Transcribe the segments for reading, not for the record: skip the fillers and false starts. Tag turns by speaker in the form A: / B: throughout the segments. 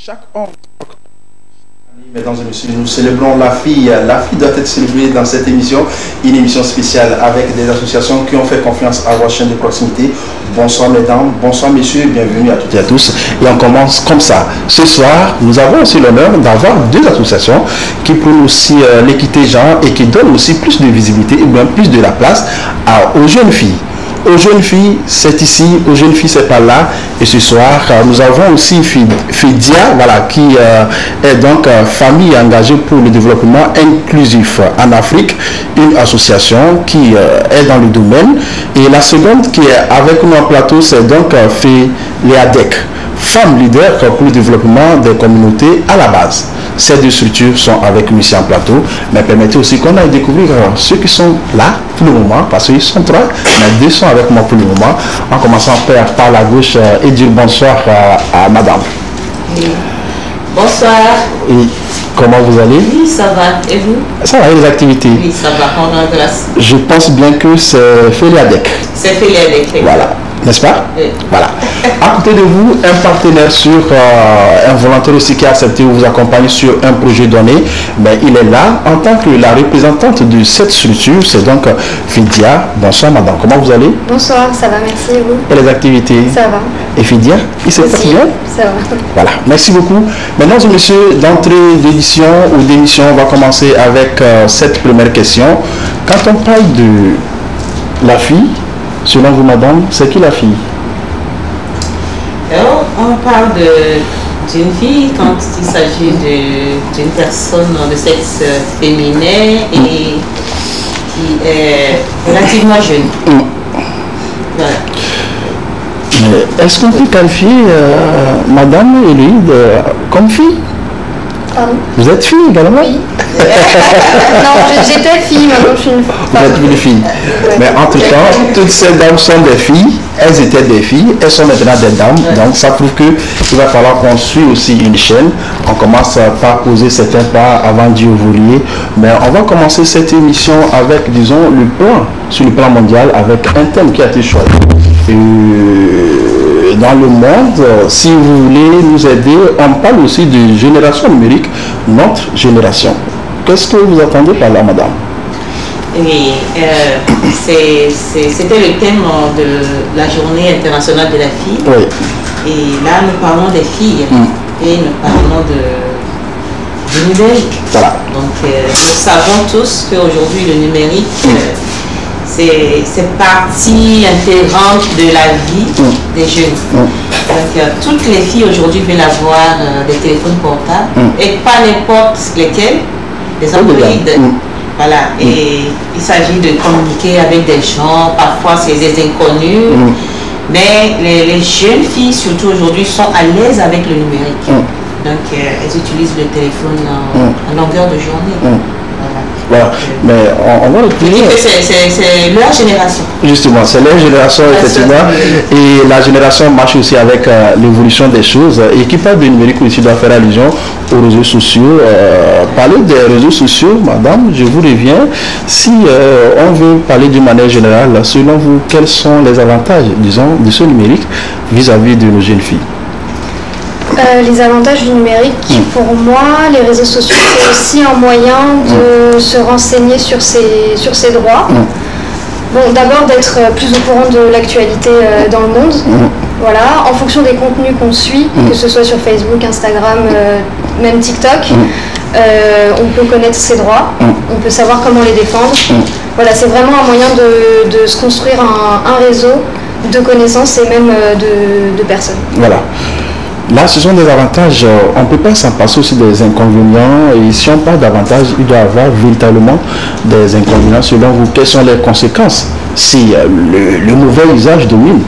A: Chaque homme. Mesdames et messieurs, nous célébrons la fille. La fille doit être célébrée dans cette émission, une émission spéciale avec des associations qui ont fait confiance à vos chaînes de proximité. Bonsoir mesdames, bonsoir messieurs, bienvenue à toutes et à tous. Et on commence comme ça. Ce soir, nous avons aussi l'honneur d'avoir deux associations qui prennent aussi l'équité genre et qui donnent aussi plus de visibilité et bien plus de la place aux jeunes filles. Aux jeunes filles, c'est ici, aux jeunes filles, c'est pas là. Et ce soir, nous avons aussi Fidia, voilà, qui est donc famille engagée pour le développement inclusif en Afrique, une association qui est dans le domaine. Et la seconde qui est avec nous en plateau, c'est donc FELIADEC, femme leader pour le développement des communautés à la base. Ces deux structures sont avec nous ici en plateau, mais permettez aussi qu'on aille découvrir ceux qui sont là pour le moment, parce qu'ils sont trois, mais deux sont avec moi pour le moment, en commençant par la gauche et dire bonsoir à madame.
B: Oui. Bonsoir.
A: Et comment vous allez?
B: Oui, ça va. Et vous?
A: Ça va, et les activités?
B: Oui, ça va, on a grâce.
A: Je pense bien que c'est FELIADEC.
B: C'est FELIADEC.
A: Voilà. N'est-ce pas?
B: Oui.
A: Voilà. À côté de vous, un partenaire un volontaire aussi qui a accepté de vous accompagner sur un projet donné, mais il est là en tant que la représentante de cette structure, c'est donc Fidia. Bonsoir madame, comment vous allez?
C: Bonsoir, ça va, merci et vous?
A: Et les activités? Ça va. Et Fidia, il se passe bien?
C: Ça va.
A: Voilà, merci beaucoup. Mesdames et messieurs, d'entrée d'édition ou d'émission, on va commencer avec cette première question. Quand on parle de la fille, selon vous, madame, c'est qui la fille?
B: Alors, on parle d'une fille quand il s'agit d'une personne de sexe féminin et qui est relativement jeune. Voilà.
A: Est-ce qu'on peut qualifier madame Eloïde comme fille?
C: Pardon?
A: Vous êtes fille également?
C: Oui. Non, j'étais fille, maintenant je suis une femme.
A: Vous êtes une fille. Ouais. Mais entre-temps, toutes ces dames sont des filles. Elles étaient des filles, elles sont maintenant des dames. Ouais. Donc ça prouve qu'il va falloir qu'on suit aussi une chaîne. On commence par poser certains pas avant d'y évoluer. Mais on va commencer cette émission avec, disons, le plan, sur le plan mondial, avec un thème qui a été choisi. Dans le monde, si vous voulez nous aider, on parle aussi de génération numérique, notre génération. Qu'est-ce que vous attendez par là, madame?
B: Oui, c'était le thème de la journée internationale de la fille.
A: Oui.
B: Et là, nous parlons des filles et nous parlons du numérique.
A: Voilà.
B: Donc, nous savons tous qu'aujourd'hui, le numérique, c'est partie intégrante de la vie des jeunes. Donc, toutes les filles aujourd'hui veulent avoir des téléphones portables et pas n'importe lesquels, des Android. Voilà, et il s'agit de communiquer avec des gens, parfois c'est des inconnus, mais les jeunes filles, surtout aujourd'hui, sont à l'aise avec le numérique. Donc, elles utilisent le téléphone en longueur de journée.
A: Voilà, mais on va retenir.
B: C'est leur génération.
A: Justement, c'est leur génération, effectivement. Et la génération marche aussi avec l'évolution des choses. Et qui parle de numérique aussi doit faire allusion aux réseaux sociaux. Parler des réseaux sociaux, madame, je vous reviens. Si on veut parler d'une manière générale, selon vous, quels sont les avantages, disons, de ce numérique vis-à-vis de nos jeunes filles?
C: Les avantages du numérique, pour moi, les réseaux sociaux, c'est aussi un moyen de se renseigner sur ses droits. Bon, d'abord d'être plus au courant de l'actualité dans le monde. Voilà, en fonction des contenus qu'on suit, que ce soit sur Facebook, Instagram, même TikTok, on peut connaître ses droits, on peut savoir comment les défendre. Voilà, c'est vraiment un moyen de se construire un réseau de connaissances et même de personnes.
A: Voilà. Là, ce sont des avantages, on ne peut pas s'en passer aussi des inconvénients. Et si on parle d'avantages, il doit y avoir véritablement des inconvénients. Selon vous, quelles sont les conséquences si le mauvais usage domine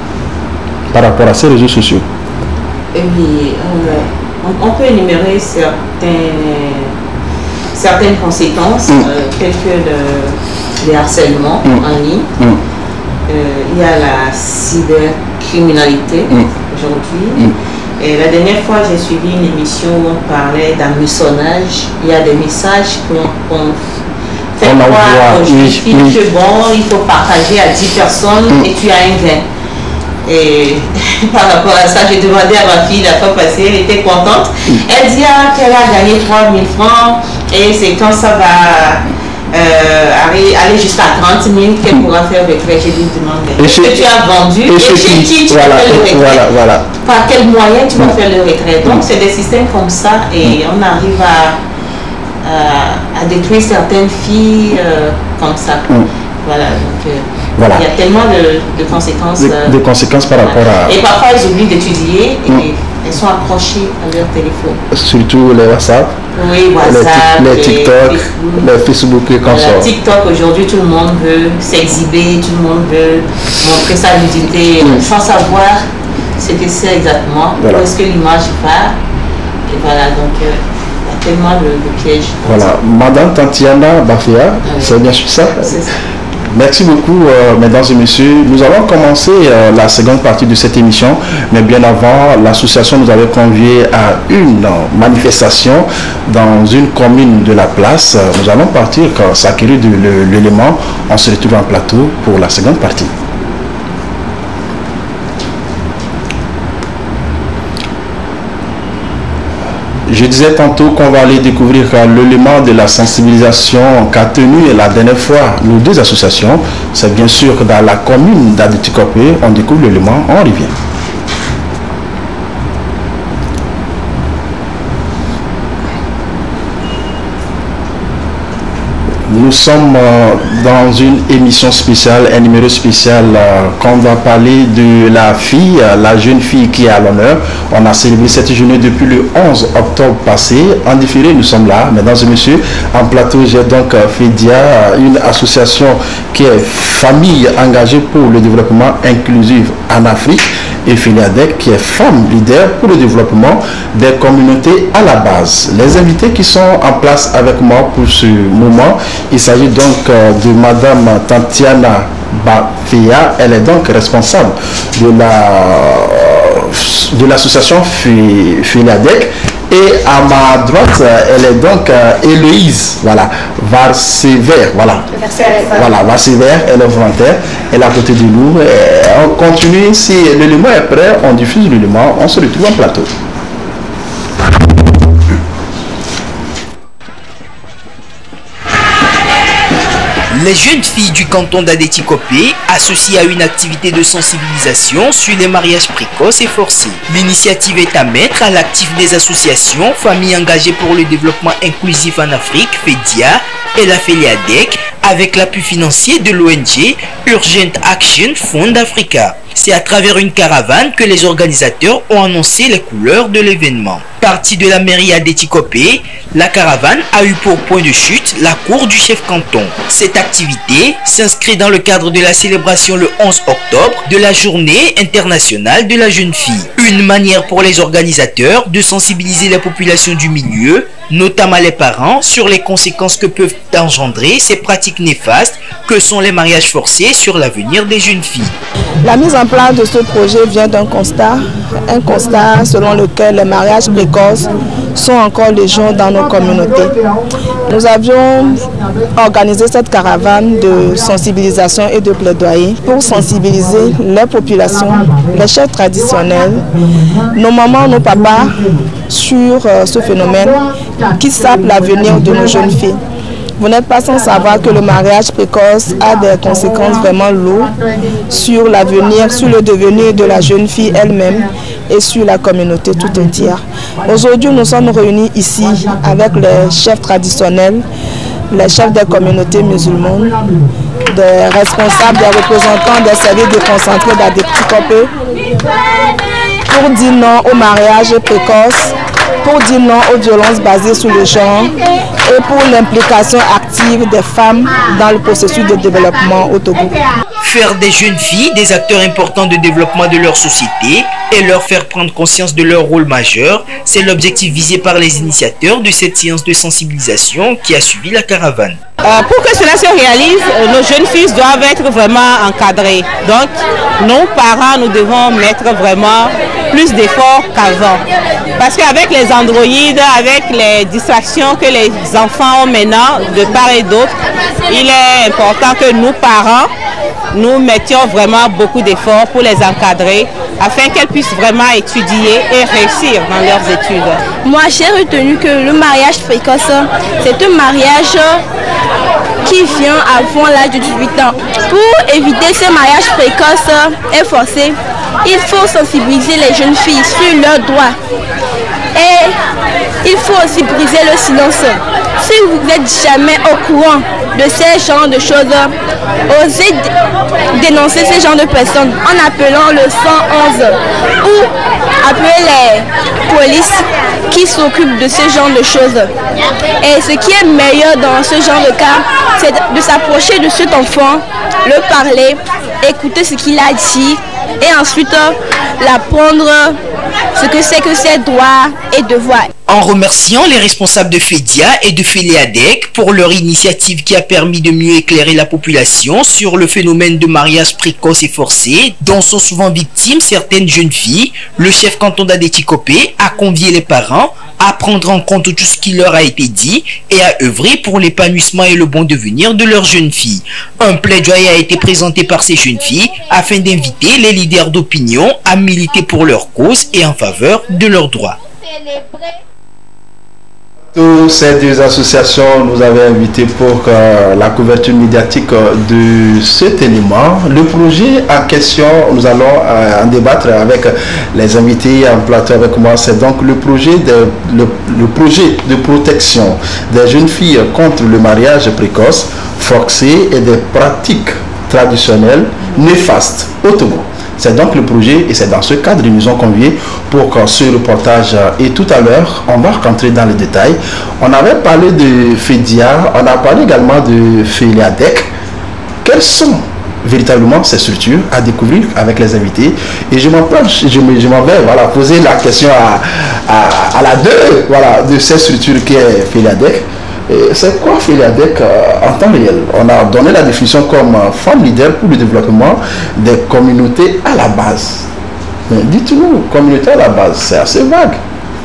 A: par rapport à ces réseaux sociaux?
B: Et oui, on peut énumérer certaines conséquences, telles que le harcèlement en ligne. Il y a la cybercriminalité aujourd'hui. Et la dernière fois, j'ai suivi une émission où on parlait d'hameçonnage. Il y a des messages qu'on fait croire aux jeunes filles que bon, il faut partager à 10 personnes et tu as un gain. Et par rapport à ça, j'ai demandé à ma fille la fois passée, elle était contente. Elle dit qu'elle a gagné 3 000 francs et c'est quand ça va aller jusqu'à 30 000 qu'elle pourra faire le retrait. J'ai dit, demande ce que tu as vendu et chez qui tu vas faire le retrait.
A: Voilà.
B: Par quel moyen tu vas faire le retrait. Donc c'est des systèmes comme ça et on arrive à détruire certaines filles comme ça. Voilà, donc il y a tellement de conséquences.
A: De conséquences par rapport à...
B: Et parfois, elles oublient d'étudier et elles sont accrochées à leur téléphone.
A: Surtout les WhatsApp.
B: Oui, WhatsApp,
A: les TikTok, les Facebook et comme ça.
B: TikTok, aujourd'hui, tout le monde veut s'exhiber, tout le monde veut montrer sa nudité sans savoir ce que c'est exactement, où est-ce que l'image part. Et voilà, donc il y a tellement de pièges.
A: Voilà, Madame Tatiana Bafia, c'est bien sûr ça?
B: C'est ça.
A: Merci beaucoup, mesdames et messieurs. Nous allons commencer la seconde partie de cette émission, mais bien avant, l'association nous avait conviés à une manifestation dans une commune de la place. Nous allons partir s'acquérir de l'élément. On se retrouve en plateau pour la seconde partie. Je disais tantôt qu'on va aller découvrir l'élément de la sensibilisation qu'a tenu la dernière fois nos deux associations. C'est bien sûr que dans la commune d'Adétikopé, on découvre l'élément, on revient. Nous sommes dans une émission spéciale, un numéro spécial qu'on va parler de la fille, la jeune fille qui est à l'honneur. On a célébré cette journée depuis le 11 octobre passé. En différé, nous sommes là, mesdames et messieurs. En plateau, j'ai donc FEDIA, une association qui est famille engagée pour le développement inclusif en Afrique, et FELIADEC qui est femme leader pour le développement des communautés à la base. Les invités qui sont en place avec moi pour ce moment, il s'agit donc de Madame Tatiana Bafia. Elle est donc responsable de l'association FELIADEC. Et à ma droite, elle est donc Héloïse, voilà, Varsever, voilà. Voilà, Varsever, elle est volontaire, elle est à côté de nous. Et on continue, si l'élément est prêt, on diffuse l'élément, on se retrouve en plateau.
D: Les jeunes filles du canton d'Adétikopé associées à une activité de sensibilisation sur les mariages précoces et forcés. L'initiative est à mettre à l'actif des associations Familles engagées pour le développement inclusif en Afrique, FEDIA, et la FELIADEC, avec l'appui financier de l'ONG Urgent Action Fund Africa. C'est à travers une caravane que les organisateurs ont annoncé les couleurs de l'événement. Partie de la mairie d'Adétikopé, la caravane a eu pour point de chute la cour du chef canton. Cette activité s'inscrit dans le cadre de la célébration le 11 octobre de la journée internationale de la jeune fille. Une manière pour les organisateurs de sensibiliser la population du milieu, notamment les parents, sur les conséquences que peuvent engendrer ces pratiques néfastes que sont les mariages forcés sur l'avenir des jeunes filles.
E: La mise en place de ce projet vient d'un constat, selon lequel les mariages précoces sont encore légion dans nos communautés. Nous avions organisé cette caravane de sensibilisation et de plaidoyer pour sensibiliser les populations, les chefs traditionnels, nos mamans, nos papas sur ce phénomène qui sape l'avenir de nos jeunes filles. Vous n'êtes pas sans savoir que le mariage précoce a des conséquences vraiment lourdes sur l'avenir, sur le devenir de la jeune fille elle-même et sur la communauté tout entière. Aujourd'hui, nous sommes réunis ici avec les chefs traditionnels, les chefs des communautés musulmanes, des responsables, des représentants des services déconcentrés d'Adétikopé pour dire non au mariage précoce, pour dire non aux violences basées sur le genre et pour l'implication active des femmes dans le processus de développement au Togo.
D: Faire des jeunes filles des acteurs importants de développement de leur société et leur faire prendre conscience de leur rôle majeur, c'est l'objectif visé par les initiateurs de cette séance de sensibilisation qui a suivi la caravane.
F: Pour que cela se réalise, nos jeunes filles doivent être vraiment encadrées. Donc, nos parents, nous devons mettre vraiment plus d'efforts qu'avant. Parce qu'avec les androïdes, avec les distractions que les enfants ont maintenant de part et d'autre, il est important que nous, parents, nous mettions vraiment beaucoup d'efforts pour les encadrer afin qu'elles puissent vraiment étudier et réussir dans leurs études.
G: Moi, j'ai retenu que le mariage précoce, c'est un mariage qui vient avant l'âge de 18 ans. Pour éviter ces mariages précoces et forcés, il faut sensibiliser les jeunes filles sur leurs droits. Et il faut aussi briser le silence. Si vous n'êtes jamais au courant de ces genres de choses, osez dénoncer ces genres de personnes en appelant le 111 ou appeler les polices qui s'occupent de ce genre de choses. Et ce qui est meilleur dans ce genre de cas, c'est de s'approcher de cet enfant, le parler, écouter ce qu'il a dit et ensuite l'apprendre ce que c'est que ses droits et devoirs.
D: En remerciant les responsables de FEDIA et de FELEADEC pour leur initiative qui a permis de mieux éclairer la population sur le phénomène de mariage précoce et forcé, dont sont souvent victimes certaines jeunes filles, le chef canton d'Adétikopé a convié les parents à prendre en compte tout ce qui leur a été dit et à œuvrer pour l'épanouissement et le bon devenir de leurs jeunes filles. Un plaidoyer a été présenté par ces jeunes filles afin d'inviter les leaders d'opinion à militer pour leur cause et en faveur de leurs droits.
A: Toutes ces deux associations nous avaient invités pour la couverture médiatique de cet élément. Le projet en question, nous allons en débattre avec les invités en plateau avec moi. C'est donc le projet de protection des jeunes filles contre le mariage précoce, forcé et des pratiques traditionnelles néfastes au Togo. C'est donc le projet et c'est dans ce cadre qu'ils nous ont conviés pour ce reportage. Et tout à l'heure, on va rentrer dans les détails. On avait parlé de FEDIA, on a parlé également de FELEADEC. Quelles sont véritablement ces structures à découvrir avec les invités? Et je m'en vais poser la question à la de ces structures qui est FELEADEC. C'est quoi FELEADEC en temps réel? On a donné la définition comme femme leader pour le développement des communautés à la base. Mais dites-nous, communauté à la base, c'est assez vague.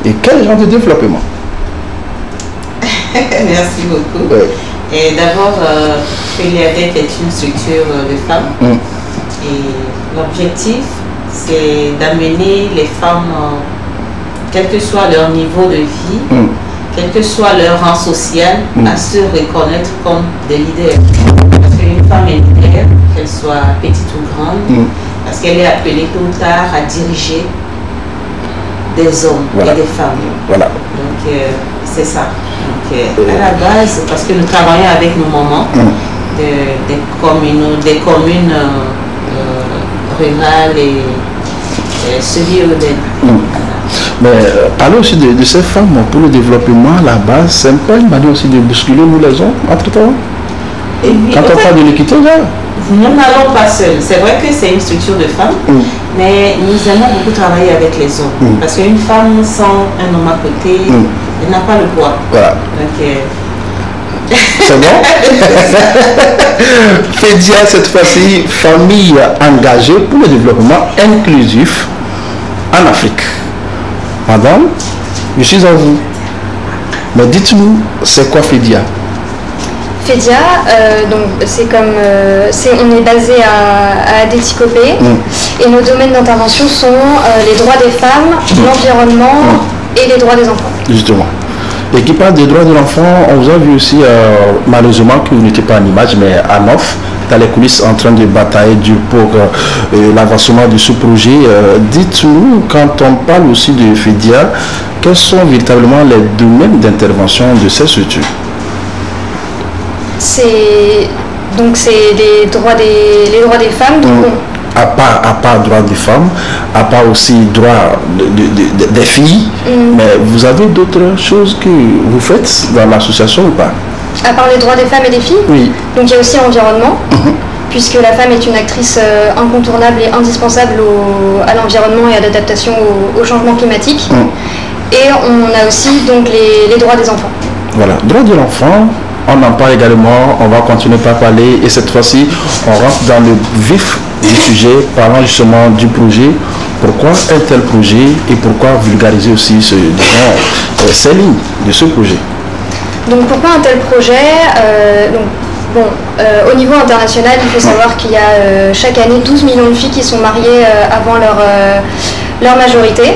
A: Et quel genre de développement?
B: Merci beaucoup.
A: Oui.
B: Et d'abord, FELEADEC est une structure de femmes. Et l'objectif, c'est d'amener les femmes, quel que soit leur niveau de vie, quel que soit leur rang social, à se reconnaître comme des leaders. Parce qu'une femme est leader, qu'elle soit petite ou grande, parce qu'elle est appelée tôt ou tard à diriger des hommes et des femmes.
A: Voilà.
B: Donc c'est ça. Donc, à la base, parce que nous travaillons avec nos mamans des communes rurales et semi-urbaines.
A: Mais parler aussi de ces femmes pour le développement, la base, c'est un peu une manière aussi de bousculer nous les hommes entre-temps. Quand on parle de l'équité, là.
B: Nous n'allons pas seuls. C'est vrai que c'est une structure de femmes, mais nous aimons beaucoup travailler avec les hommes. Parce qu'une femme sans un homme à côté, elle n'a pas le poids. Voilà. Donc,
A: c'est bon? FEDIA, cette fois-ci, famille engagée pour le développement inclusif en Afrique. Madame, je suis à vous. Mais dites-nous, c'est quoi FEDIA?
C: FEDIA, on est basé à Adétikopé et nos domaines d'intervention sont les droits des femmes, l'environnement et les droits des enfants. Justement.
A: Et qui parle des droits de l'enfant, on vous a vu aussi, malheureusement, que vous n'étiez pas en image, mais à Nof, dans les coulisses, en train de batailler dur pour l'avancement de ce projet. Dites-nous, quand on parle aussi de FEDIA, quels sont véritablement les domaines d'intervention de ces structures?
C: C'est les droits des femmes.
A: À part droits des femmes, à part aussi droits des filles, mais vous avez d'autres choses que vous faites dans l'association ou pas?
C: À part les droits des femmes et des filles?
A: Oui.
C: Donc il y a aussi l'environnement, puisque la femme est une actrice incontournable et indispensable à l'environnement et à l'adaptation au changement climatique. Et on a aussi donc les droits des enfants.
A: Voilà, droits de l'enfant, on en parle également, on va continuer par parler et cette fois-ci on rentre dans le vif du sujet, parlant justement du projet. Pourquoi un tel projet et pourquoi vulgariser aussi ces lignes de ce projet?
C: Donc pourquoi un tel projet? Bon, au niveau international, il faut savoir qu'il y a chaque année 12 millions de filles qui sont mariées avant leur majorité.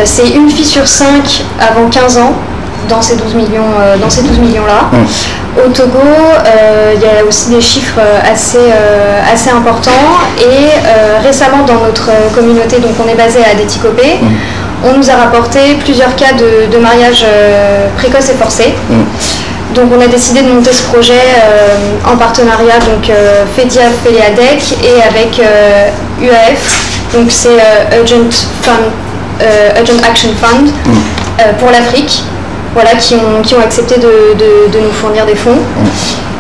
C: C'est une fille sur 5 avant 15 ans dans ces 12 millions-là. Au Togo, il y a aussi des chiffres assez importants. Et récemment, dans notre communauté, donc on est basé à Adétikopé, on nous a rapporté plusieurs cas de mariage précoce et forcé. Donc on a décidé de monter ce projet en partenariat donc FEDIAF Féléadec et avec UAF, donc c'est Urgent Action Fund pour l'Afrique, voilà, qui ont accepté de nous fournir des fonds.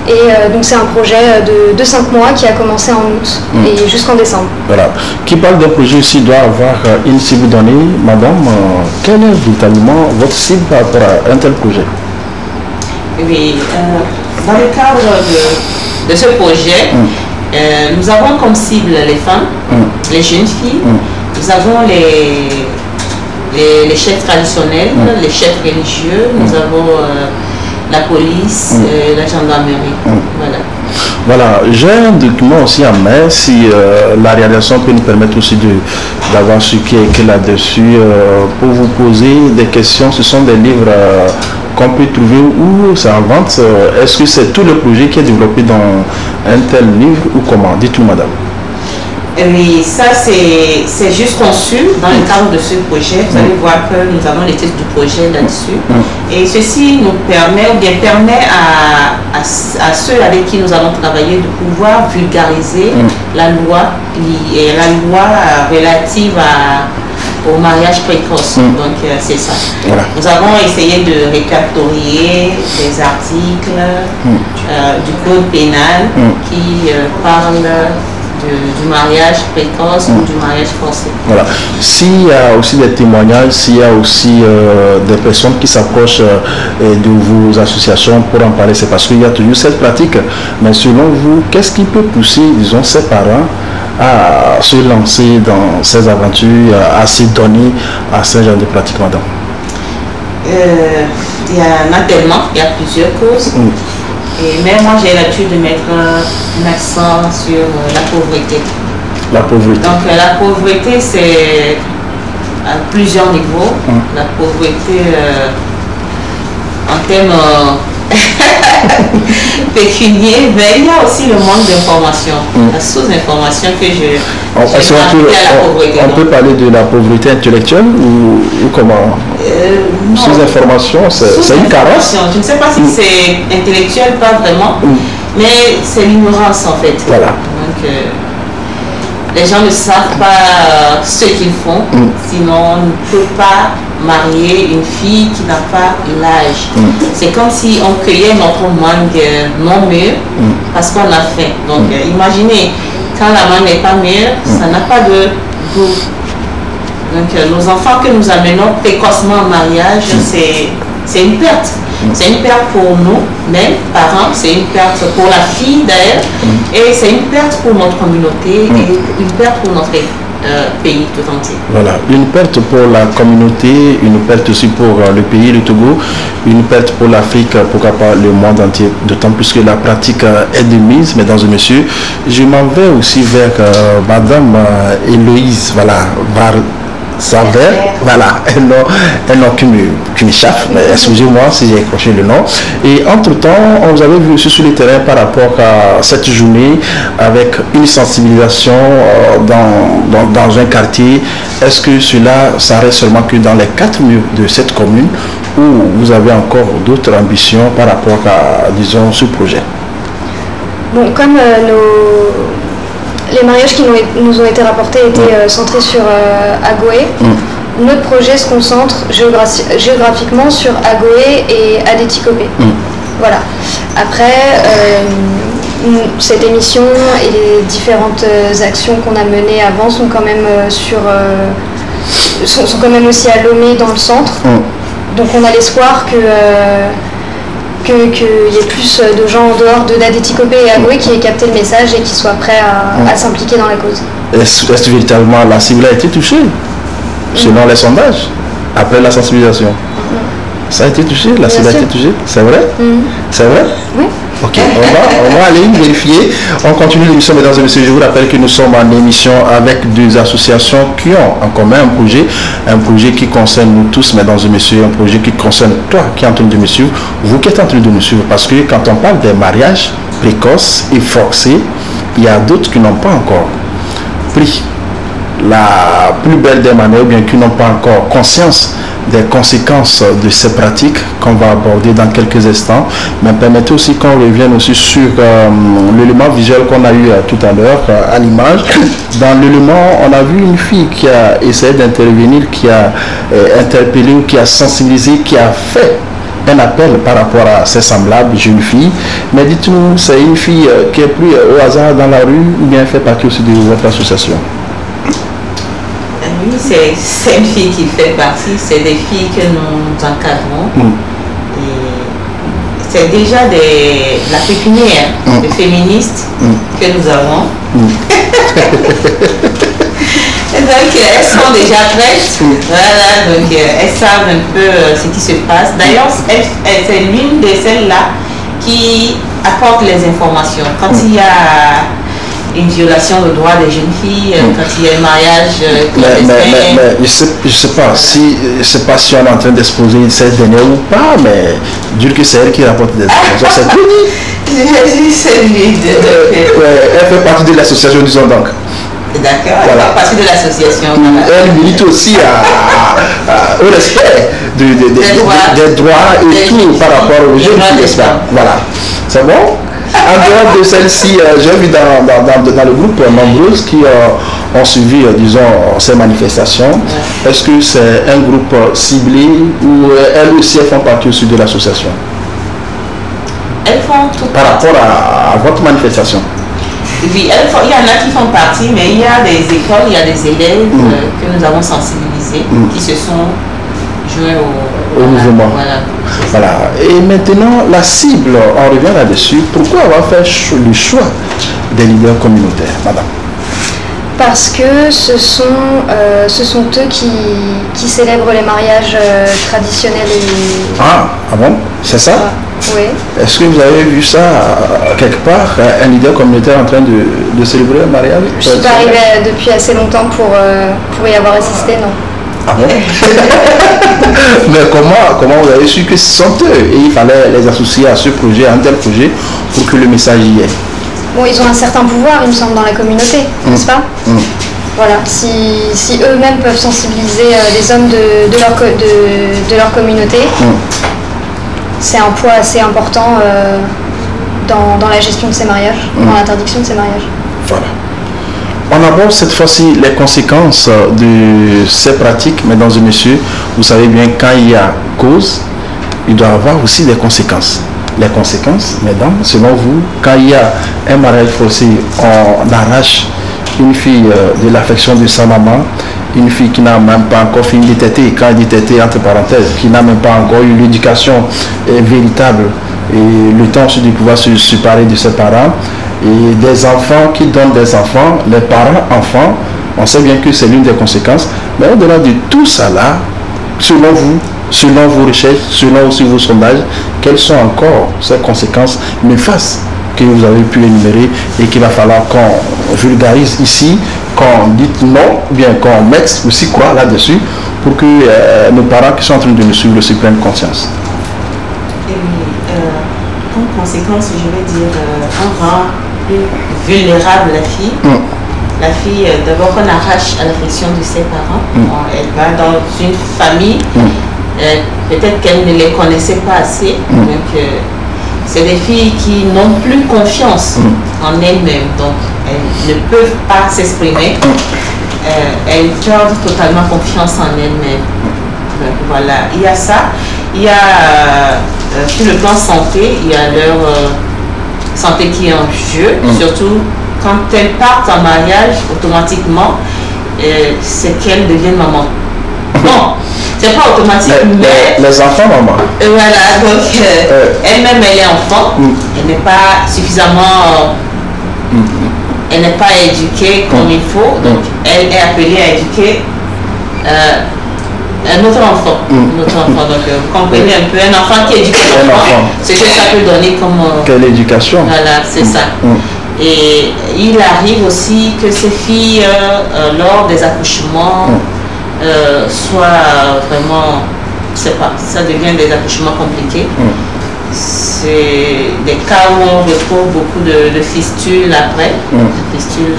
C: Et donc c'est un projet de 5 mois qui a commencé en août et jusqu'en décembre. Voilà.
A: Qui parle d'un projet aussi doit avoir une cible donnée. Madame, quelle est véritablement votre cible par rapport à un tel projet?
B: Oui, dans le cadre de ce projet, nous avons comme cible les femmes, les jeunes filles, nous avons les chefs traditionnels, les chefs religieux, nous avons la police, la gendarmerie.
A: Voilà, j'ai un document aussi en main, si la réalisation peut nous permettre aussi d'avoir ce qui est écrit là-dessus pour vous poser des questions. Ce sont des livres qu'on peut trouver où c'est en vente. Est-ce que c'est tout le projet qui est développé dans un tel livre ou comment? Dites-nous, madame.
B: Oui, ça c'est juste conçu dans le cadre de ce projet. Vous allez voir que nous avons les textes du projet là-dessus. Et ceci nous permet, ou bien permet à ceux avec qui nous allons travailler de pouvoir vulgariser la loi relative au mariage précoce. Donc c'est ça. Voilà. Nous avons essayé de répertorier des articles du code pénal qui parlent du mariage précoce ou du mariage forcé. Voilà.
A: S'il y a aussi des témoignages, s'il y a aussi des personnes qui s'approchent de vos associations pour en parler, c'est parce qu'il y a toujours cette pratique. Mais selon vous, qu'est-ce qui peut pousser, disons, ces parents à se lancer dans ces aventures, à se donner à ce genre de pratique, madame?
B: Il y en a tellement, il y a plusieurs causes. Mais moi j'ai l'habitude de mettre un accent sur la pauvreté.
A: La pauvreté.
B: Donc la pauvreté c'est à plusieurs niveaux. La pauvreté en termes pécuniers, mais il y a aussi le manque d'information, la sous-information que
A: on peut parler de la pauvreté intellectuelle ou comment? Sous-information, c'est une carence?
B: Je ne sais pas si c'est intellectuel, pas vraiment, mais c'est l'ignorance en fait.
A: Voilà.
B: Donc, les gens ne savent pas ce qu'ils font, sinon on ne peut pas marier une fille qui n'a pas l'âge. C'est comme si on cueillait notre mangue non mûre parce qu'on a faim. Donc imaginez, quand la mangue n'est pas mûre, ça n'a pas de goût. Donc nos enfants que nous amenons précocement au mariage, c'est une perte. C'est une perte pour nous, même parents, c'est une perte pour la fille d'ailleurs, et c'est une perte pour notre communauté et une perte pour notre pays tout entier.
A: Voilà, une perte pour la communauté, une perte aussi pour le pays, le Togo, une perte pour l'Afrique, pourquoi pas le monde entier, d'autant plus que la pratique est de mise, mesdames et messieurs. Je m'en vais aussi vers madame Héloïse, voilà, voilà, un nom qui m'échappe, mais excusez-moi si j'ai accroché le nom. Et entre-temps, on vous avait vu aussi sur le terrain par rapport à cette journée avec une sensibilisation dans un quartier. Est-ce que cela s'arrête seulement que dans les 4 murs de cette commune ou vous avez encore d'autres ambitions par rapport à, disons, ce projet?
C: Bon, comme les mariages qui nous ont été rapportés étaient centrés sur Agoé. Notre projet se concentre géographiquement sur Agoé et Adétikopé. Voilà. Après, cette émission et les différentes actions qu'on a menées avant sont quand même sont quand même aussi à Lomé dans le centre. Donc on a l'espoir qu'il y ait plus de gens en dehors de d'Adétikopé et Agoé qui aient capté le message et qui soient prêts à s'impliquer dans la cause.
A: Est-ce que véritablement la cible a été touchée selon les sondages après la sensibilisation? Ça a été touché, la cible a été touchée, c'est vrai? C'est vrai?
C: Oui.
A: Ok, on va aller vérifier. On continue l'émission, mesdames et messieurs. Je vous rappelle que nous sommes en émission avec deux associations qui ont en commun un projet qui concerne nous tous, mesdames et messieurs, un projet qui concerne toi qui es en train de me suivre, vous qui êtes en train de me suivre, parce que quand on parle des mariages précoces et forcés, il y a d'autres qui n'ont pas encore pris la plus belle des manières, ou bien qui n'ont pas encore conscience des conséquences de ces pratiques qu'on va aborder dans quelques instants. Mais permettez aussi qu'on revienne aussi sur l'élément visuel qu'on a eu tout à l'heure à l'image. Dans l'élément, on a vu une fille qui a essayé d'intervenir, qui a interpellé, qui a sensibilisé, qui a fait un appel par rapport à ses semblables jeunes filles. Mais dites-nous, c'est une fille qui est prise au hasard dans la rue ou bien fait partie aussi de votre association?
B: Oui, c'est une fille qui fait partie, c'est des filles que nous encadrons. Et c'est déjà la pépinière de féministes que nous avons. Et donc elles sont déjà prêtes. Voilà, donc elles savent un peu ce qui se passe. D'ailleurs, c'est l'une de celles-là qui apporte les informations. Quand il y a une violation de droits des jeunes filles, quand il y a un mariage
A: mais je sais pas si on est en train d'exposer cette dernière ou pas, mais dire que c'est elle qui rapporte des informations, c'est tout. Elle fait partie de l'association, disons donc.
B: D'accord, elle fait partie de l'association.
A: Elle milite aussi au respect des droits et tout par rapport aux jeunes filles. Voilà, c'est bon. En dehors de celle-ci, j'ai vu dans le groupe nombreuses qui ont suivi, disons, ces manifestations. Est-ce que c'est un groupe ciblé ou elles aussi font partie aussi de l'association?
B: Elles font tout
A: par rapport à votre manifestation?
B: Oui, il y en a qui font partie, mais il y a des écoles, il y a des élèves que nous avons sensibilisés qui se sont joints au mouvement.
A: Voilà. Et maintenant, la cible, on revient là-dessus. Pourquoi avoir fait le choix des leaders communautaires, madame?
C: Parce que ce sont eux qui célèbrent les mariages traditionnels.
A: Ah bon? C'est ça?
C: Oui.
A: Est-ce que vous avez vu ça quelque part, un leader communautaire en train de célébrer un mariage?
C: Je ne suis pas arrivée depuis assez longtemps pour y avoir assisté, non.
A: Ah bon? Mais comment vous avez su que ce sont eux et il fallait les associer à ce projet, à un tel projet, pour que le message y ait?
C: Bon, ils ont un certain pouvoir, il me semble, dans la communauté, n'est-ce pas? Voilà, si eux-mêmes peuvent sensibiliser les hommes de leur communauté, c'est un poids assez important dans la gestion de ces mariages, dans l'interdiction de ces mariages.
A: Voilà. On aborde cette fois-ci les conséquences de ces pratiques, mesdames et messieurs. Vous savez bien, quand il y a cause, il doit y avoir aussi des conséquences. Les conséquences, mesdames, selon vous, quand il y a un mariage forcé, on arrache une fille de l'affection de sa maman, une fille qui n'a même pas encore fini de téter, quand elle dit téter entre parenthèses, qui n'a même pas encore eu l'éducation véritable et le temps aussi de pouvoir se séparer de ses parents, et des enfants qui donnent des enfants, les parents enfants, on sait bien que c'est l'une des conséquences. Mais au-delà de tout ça là, selon vous, selon vos recherches, selon aussi vos sondages, quelles sont encore ces conséquences néfastes que vous avez pu énumérer et qu'il va falloir qu'on vulgarise ici, qu'on dise non, ou bien qu'on mette aussi quoi là-dessus pour que nos parents qui sont en train de nous suivre aussi prennent conscience?
B: Et comme conséquence, je vais dire, on rend plus vulnérable la fille. La fille, d'abord, qu'on arrache à l'affection de ses parents. Elle va dans une famille, peut-être qu'elle ne les connaissait pas assez. Donc, c'est des filles qui n'ont plus confiance en elles-mêmes. Donc, elles ne peuvent pas s'exprimer. Elles perdent totalement confiance en elles-mêmes. Donc, voilà, il y a ça. Il y a, sur le plan santé, il y a leur santé qui est en jeu, surtout quand elles partent en mariage, automatiquement, c'est qu'elles deviennent maman. Bon, c'est pas automatique, mais...
A: Les enfants, maman.
B: Voilà, donc elle-même, elle est enfant, elle n'est pas suffisamment... elle n'est pas éduquée comme il faut, donc elle est appelée à éduquer Notre enfant. Notre enfant. Donc, vous comprenez un peu, un enfant qui éduque un enfant, ce que ça peut donner comme...
A: Quelle éducation?
B: Voilà, c'est ça. Et il arrive aussi que ces filles, lors des accouchements, soient vraiment, je sais pas, ça devient des accouchements compliqués. C'est des cas où on retrouve beaucoup de fistules après, des fistules,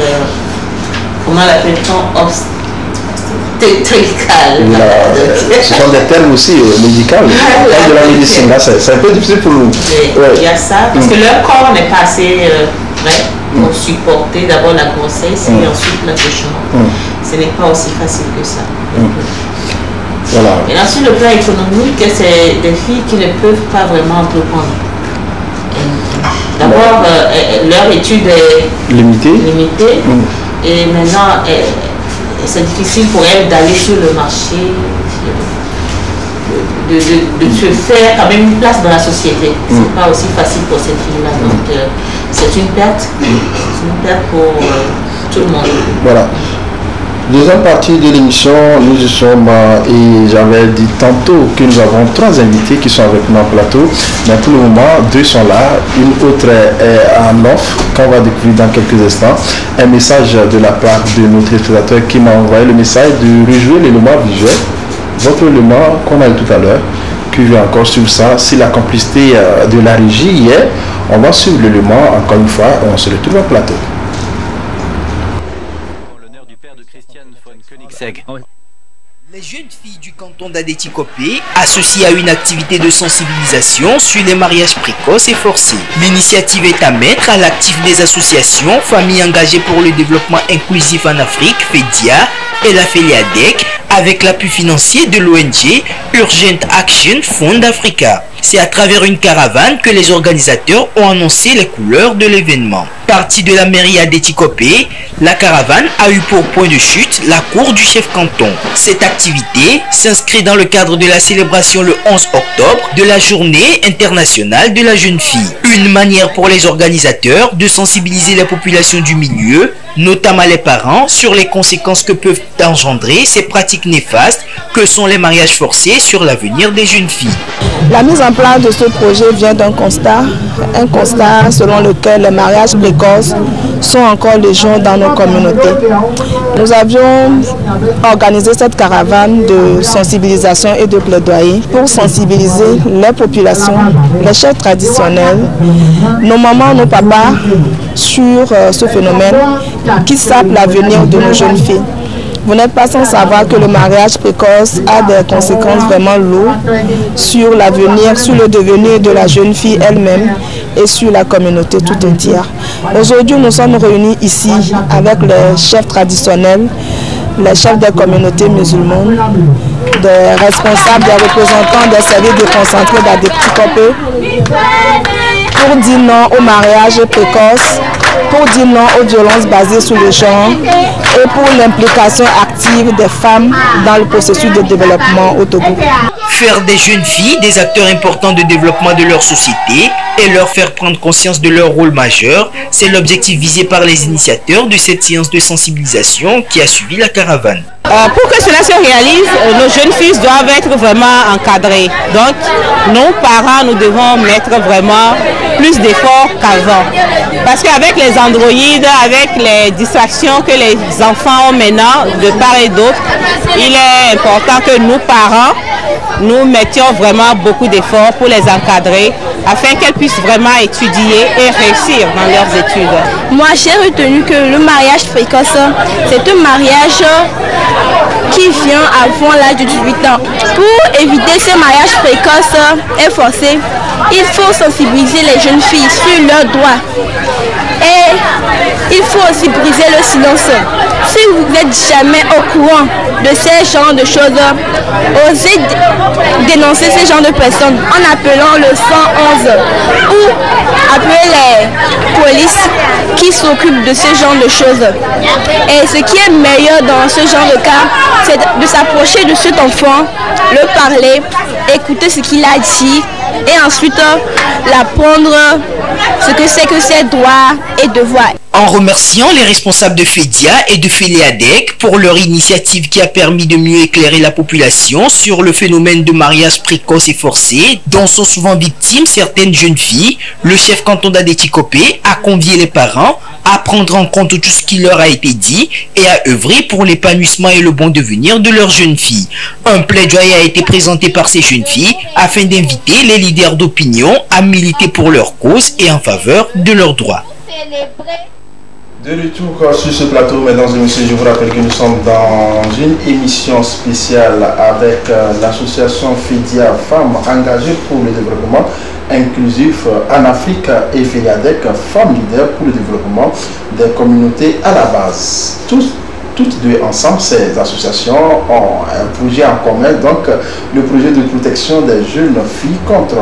B: comment l'appelle-t-on, obstétricales.
A: Ce sont des termes aussi médicaux. De la médecine, là, c'est un peu difficile pour nous.
B: Il y a ça, parce que leur corps n'est pas assez prêt pour supporter d'abord la grossesse et ensuite l'accouchement. Ce n'est pas aussi facile que ça.
A: Voilà.
B: Et ensuite, le plan économique, c'est des filles qui ne peuvent pas vraiment entreprendre. D'abord, leur étude est limitée. Et maintenant, c'est difficile pour elles d'aller sur le marché, de se faire quand même une place dans la société. C'est pas aussi facile pour ces filles-là. Donc, c'est une perte. C'est une perte pour tout le monde.
A: Voilà. Deuxième partie de l'émission, nous y sommes et j'avais dit tantôt que nous avons 3 invités qui sont avec nous en plateau, mais pour le moment 2 sont là, une autre est en off qu'on va découvrir dans quelques instants. Un message de la part de notre téléspectateur qui m'a envoyé le message de rejouer l'élément visuel, votre élément qu'on a eu tout à l'heure, qui vient encore suivre ça. Si la complicité de la régie y est, on va suivre l'élément encore une fois et on se retrouve en plateau.
D: Les jeunes filles du canton d'Adétikopé associées à une activité de sensibilisation sur les mariages précoces et forcés. L'initiative est à mettre à l'actif des associations Familles engagées pour le développement inclusif en Afrique, FEDIA, et la FELIADEC, avec l'appui financier de l'ONG Urgent Action Fund Africa. C'est à travers une caravane que les organisateurs ont annoncé les couleurs de l'événement. Partie de la mairie d'Adétikopé, la caravane a eu pour point de chute la cour du chef canton. Cette activité s'inscrit dans le cadre de la célébration le 11 octobre de la journée internationale de la jeune fille. Une manière pour les organisateurs de sensibiliser la population du milieu, notamment les parents, sur les conséquences que peuvent engendrer ces pratiques néfastes que sont les mariages forcés sur l'avenir des jeunes filles.
E: La mise en place de ce projet vient d'un constat, selon lequel les mariages précoces sont encore légion dans nos communautés. Nous avions organisé cette caravane de sensibilisation et de plaidoyer pour sensibiliser les populations, les chefs traditionnels, nos mamans, nos papas sur ce phénomène qui sape l'avenir de nos jeunes filles. Vous n'êtes pas sans savoir que le mariage précoce a des conséquences vraiment lourdes sur l'avenir, sur le devenir de la jeune fille elle-même et sur la communauté tout entière. Aujourd'hui, nous sommes réunis ici avec les chefs traditionnels, les chefs des communautés musulmanes, des responsables, des représentants des services déconcentrés d'Adétikopé pour dire non au mariage précoce, pour dire non aux violences basées sur le genre et pour l'implication active des femmes dans le processus de développement au Togo.
D: Faire des jeunes filles des acteurs importants de développement de leur société et leur faire prendre conscience de leur rôle majeur, c'est l'objectif visé par les initiateurs de cette séance de sensibilisation qui a suivi la caravane.
F: Pour que cela se réalise, nos jeunes filles doivent être vraiment encadrées. Donc, nos parents, nous devons mettre vraiment plus d'efforts qu'avant. Parce qu'avec les androïdes, avec les distractions que les enfants ont maintenant de part et d'autre, il est important que nous, parents, nous mettions vraiment beaucoup d'efforts pour les encadrer afin qu'elles puissent vraiment étudier et réussir dans leurs études.
G: Moi, j'ai retenu que le mariage précoce, c'est un mariage qui vient avant l'âge de 18 ans. Pour éviter ces mariages précoces et forcés, il faut sensibiliser les jeunes filles sur leurs droits. Et il faut aussi briser le silence. Si vous n'êtes jamais au courant de ces genres de choses, osez dénoncer ces genres de personnes en appelant le 111 ou appeler les polices qui s'occupent de ce genre de choses. Et ce qui est meilleur dans ce genre de cas, c'est de s'approcher de cet enfant, le parler, écouter ce qu'il a dit et ensuite l'apprendre ce que c'est droits et devoirs.
D: En remerciant les responsables de FEDIA et de FELEADEC pour leur initiative qui a permis de mieux éclairer la population sur le phénomène de mariage précoce et forcé dont sont souvent victimes certaines jeunes filles, le chef canton d'Adétikopé a convié les parents à prendre en compte tout ce qui leur a été dit et à œuvrer pour l'épanouissement et le bon devenir de leurs jeunes filles. Un plaidoyer a été présenté par ces jeunes filles afin d'inviter les leaders d'opinion à militer pour leur cause et en faveur de leurs droits.
A: De retour sur ce plateau, mesdames et messieurs, je vous rappelle que nous sommes dans une émission spéciale avec l'association FEDIA Femmes engagées pour le développement inclusif en Afrique et FELEADEC Femmes leaders pour le développement des communautés à la base. Toutes deux ensemble, ces associations ont un projet en commun, donc le projet de protection des jeunes filles contre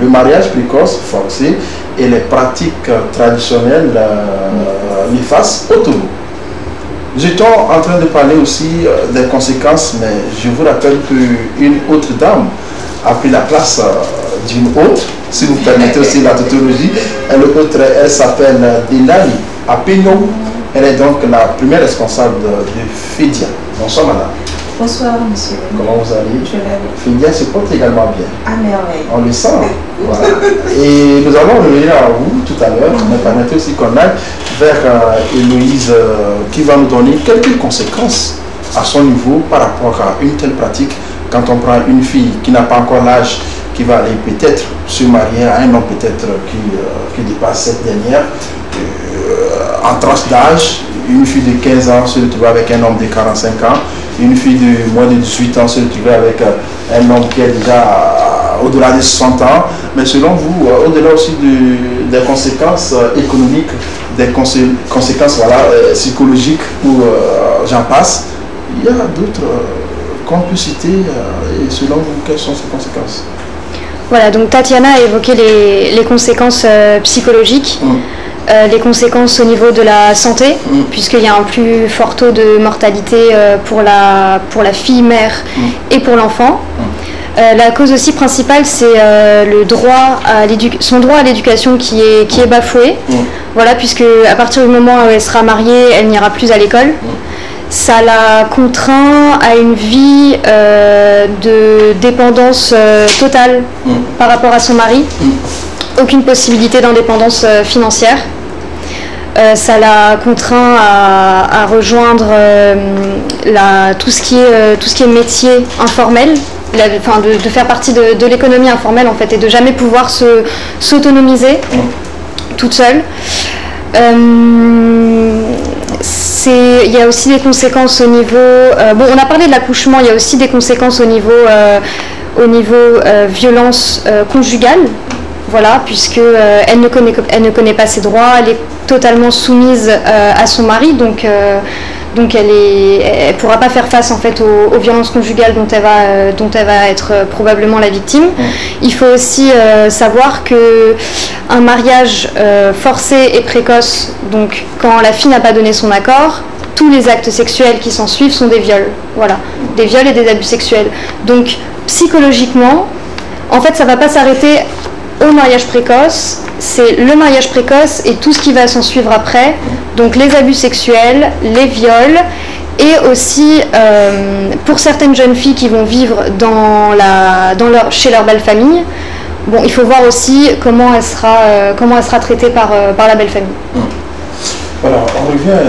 A: le mariage précoce forcé et les pratiques traditionnelles néfastes au Togo. Nous étions en train de parler aussi des conséquences, mais je vous rappelle qu'une autre dame a pris la place d'une autre, si vous permettez aussi la tautologie. L'autre, elle s'appelle Delali Apeno. Elle est donc la première responsable de FEDIA. Bonsoir madame.
H: Bonsoir monsieur.
A: Comment vous allez?
H: Je vais bien.
A: FEDIA se porte également bien.
H: À merveille.
A: On le sent. Voilà. Et nous allons revenir à vous tout à l'heure, mais permettez aussi qu'on aille vers Héloïse qui va nous donner quelques conséquences à son niveau par rapport à une telle pratique. Quand on prend une fille qui n'a pas encore l'âge, qui va aller peut-être se marier à un homme peut-être qui dépasse cette dernière, en tranche d'âge, une fille de 15 ans se retrouve avec un homme de 45 ans, une fille de moins de 18 ans se retrouve avec un homme qui est déjà au-delà de 60 ans. Mais selon vous, au-delà aussi des conséquences économiques, des conséquences psychologiques, ou j'en passe, il y a d'autres qu'on peut citer, et selon vous, quelles sont ces conséquences?
C: Voilà, donc Tatiana a évoqué les conséquences psychologiques. Les conséquences au niveau de la santé, puisqu'il y a un plus fort taux de mortalité pour la fille mère et pour l'enfant. La cause aussi principale, c'est son droit à l'éducation qui est bafoué. Voilà, puisque à partir du moment où elle sera mariée, elle n'ira plus à l'école. Ça la contraint à une vie de dépendance totale par rapport à son mari. Aucune possibilité d'indépendance financière. Ça la contraint à rejoindre tout ce qui est métier informel, de faire partie de l'économie informelle en fait, et de jamais pouvoir s'autonomiser toute seule. Il y a aussi des conséquences au niveau... on a parlé de l'accouchement, il y a aussi des conséquences au niveau violence conjugale. Voilà, puisque elle ne connaît pas ses droits, elle est totalement soumise à son mari, donc elle pourra pas faire face en fait aux violences conjugales dont elle va être probablement la victime. Il faut aussi savoir que un mariage forcé et précoce, donc quand la fille n'a pas donné son accord, tous les actes sexuels qui s'en suivent sont des viols. Voilà, des viols et des abus sexuels. Donc psychologiquement, en fait, ça va pas s'arrêter au mariage précoce, c'est le mariage précoce et tout ce qui va s'en suivre après, donc les abus sexuels, les viols, et aussi pour certaines jeunes filles qui vont vivre chez leur belle famille, il faut voir aussi comment elle sera traitée par la belle famille.
A: Voilà, on revient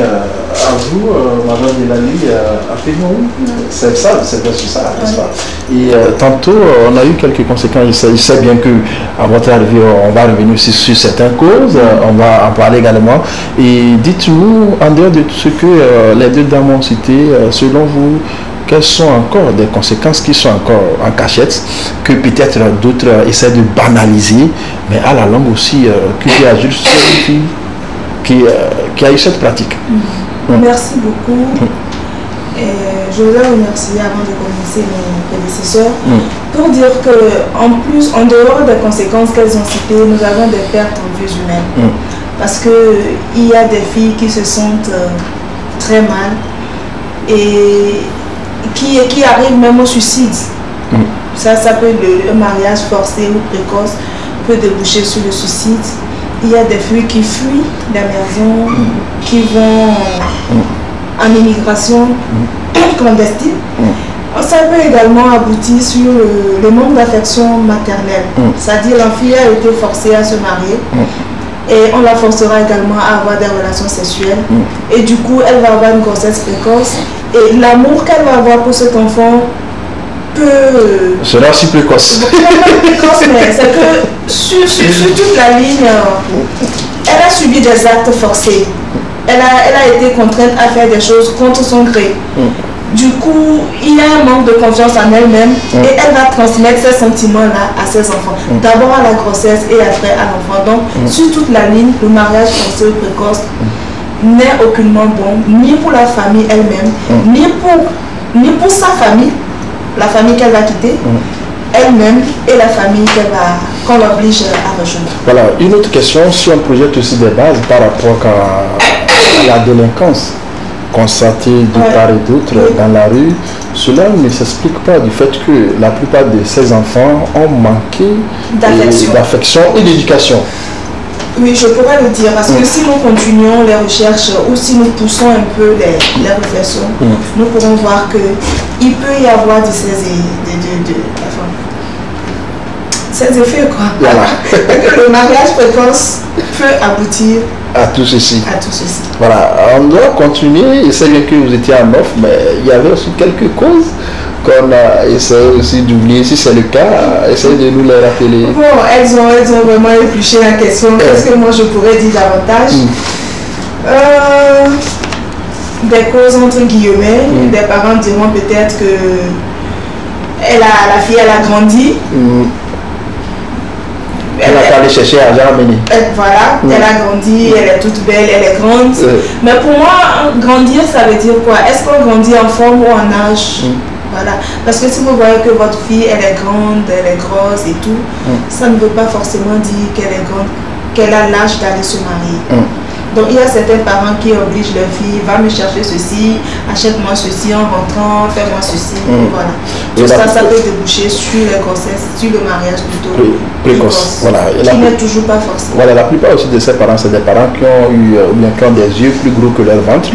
A: à vous, Madame Delali, appelez-nous. C'est ça, c'est bien ça, n'est-ce pas? Et tantôt, on a eu quelques conséquences. Je sais bien qu'à votre arrivée, on va revenir aussi sur certaines causes, on va en parler également. Et dites-nous, en dehors de tout ce que les deux dames ont cité, selon vous, quelles sont encore des conséquences qui sont encore en cachette, que peut-être d'autres essaient de banaliser, mais à la longue aussi, qui a juste une fille qui a eu cette pratique.
H: Merci beaucoup. Je voudrais remercier avant de commencer mes prédécesseurs pour dire que en dehors des conséquences qu'elles ont citées, nous avons des pertes en vies humaines. Parce qu'il y a des filles qui se sentent très mal et qui arrivent même au suicide. ça peut, le mariage forcé ou précoce peut déboucher sur le suicide. Il y a des filles qui fuient la maison, qui vont en immigration clandestine. Ça peut également aboutir sur le manque d'affection maternelle. C'est-à-dire la fille a été forcée à se marier et on la forcera également à avoir des relations sexuelles. Et du coup, elle va avoir une grossesse précoce. Et l'amour qu'elle va avoir pour cet enfant peut...
A: Sera aussi précoce.
H: Précoce, mais c'est que sur toute la ligne, elle a subi des actes forcés. Elle a été contrainte à faire des choses contre son gré. Du coup, il y a un manque de confiance en elle-même et elle va transmettre ces sentiments-là à ses enfants. D'abord à la grossesse et après à l'enfant. Donc, sur toute la ligne, le mariage forcé ou précoce n'est aucunement bon, ni pour la famille elle-même, ni pour sa famille, la famille qu'elle va quitter, elle-même et la famille qu'on l'oblige à rejoindre.
A: Voilà, une autre question, si on projette aussi des bases par rapport à la délinquance constatée de part et d'autre dans la rue, cela ne s'explique pas du fait que la plupart de ces enfants ont manqué d'affection et d'éducation.
H: Oui, je pourrais le dire, parce que si nous continuons les recherches ou si nous poussons un peu les réflexions, nous pourrons voir qu'il peut y avoir ces effets, quoi.
A: Voilà.
H: Que le mariage précoce peut aboutir
A: à tout ceci.
H: Voilà,
A: on doit continuer. Je sais bien que vous étiez en off, mais il y avait aussi quelques causes qu'on a essayé aussi d'oublier. Si c'est le cas, essayez de nous les rappeler.
H: Bon, elles ont vraiment épluché la question. Qu'est-ce que moi je pourrais dire davantage? Des causes entre guillemets. Des parents diront peut-être que la fille elle a grandi.
A: Elle n'a pas allé chercher à amener.
H: Voilà, elle a grandi, elle est toute belle, elle est grande. Mais pour moi, grandir, ça veut dire quoi? Est-ce qu'on grandit en forme ou en âge? Voilà. Parce que si vous voyez que votre fille, elle est grande, elle est grosse et tout, ça ne veut pas forcément dire qu'elle est grande, qu'elle a l'âge d'aller se marier. Donc il y a certains parents qui obligent leur fille, va me chercher ceci, achète-moi ceci en rentrant, fais-moi ceci, voilà. Tout ça, ça peut déboucher sur les grossesses, sur le mariage plutôt précoce, voilà. Qui n'est toujours pas forcément.
A: Voilà, la plupart aussi de ces parents, c'est des parents qui ont eu, ou bien qui ont des yeux plus gros que leur ventre,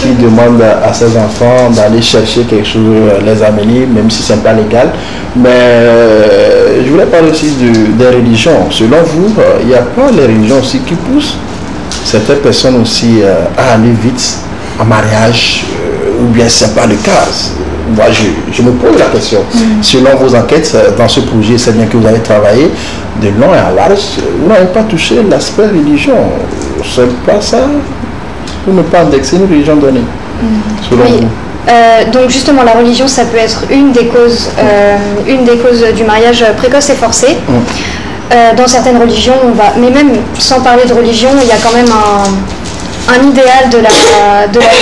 A: qui demandent à ces enfants d'aller chercher quelque chose, les amener, même si ce n'est pas légal. Mais je voulais parler aussi des religions. Selon vous, il n'y a pas les religions aussi qui poussent certaines personnes aussi à aller vite en mariage, ou bien c'est pas le cas? Moi, je me pose la question. Selon vos enquêtes dans ce projet, c'est bien que vous avez travaillé de long et à large, vous n'avez pas touché l'aspect religion. C'est pas ça? Vous ne pas indexer une religion donnée, selon vous?
C: Donc justement, la religion, ça peut être une des causes du mariage précoce et forcé. Dans certaines religions, mais même sans parler de religion, il y a quand même un idéal de la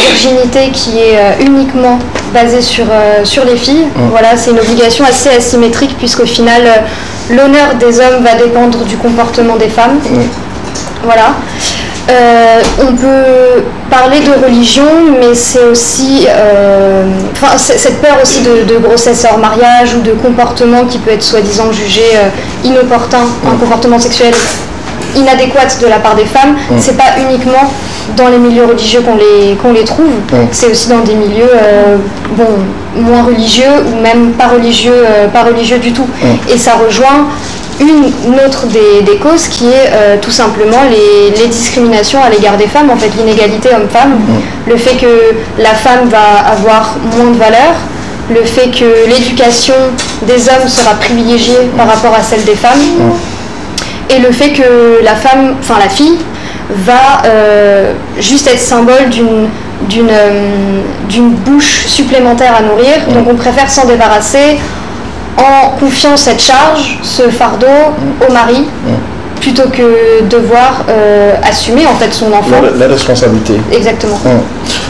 C: virginité qui est uniquement basé sur les filles. Voilà, c'est une obligation assez asymétrique puisqu'au final, l'honneur des hommes va dépendre du comportement des femmes. Voilà. On peut parler de religion, mais c'est aussi cette peur aussi de grossesse hors mariage ou de comportement qui peut être soi-disant jugé inopportun, un comportement sexuel inadéquat de la part des femmes. C'est pas uniquement dans les milieux religieux qu'on les trouve, c'est aussi dans des milieux moins religieux ou même pas religieux du tout. Et ça rejoint une autre des causes qui est tout simplement les discriminations à l'égard des femmes, en fait l'inégalité homme-femme, le fait que la femme va avoir moins de valeur, le fait que l'éducation des hommes sera privilégiée par rapport à celle des femmes, et le fait que la fille va juste être symbole d'une bouche supplémentaire à nourrir, donc on préfère s'en débarrasser en confiant cette charge, ce fardeau au mari, plutôt que devoir assumer en fait son enfant.
A: La responsabilité.
C: Exactement.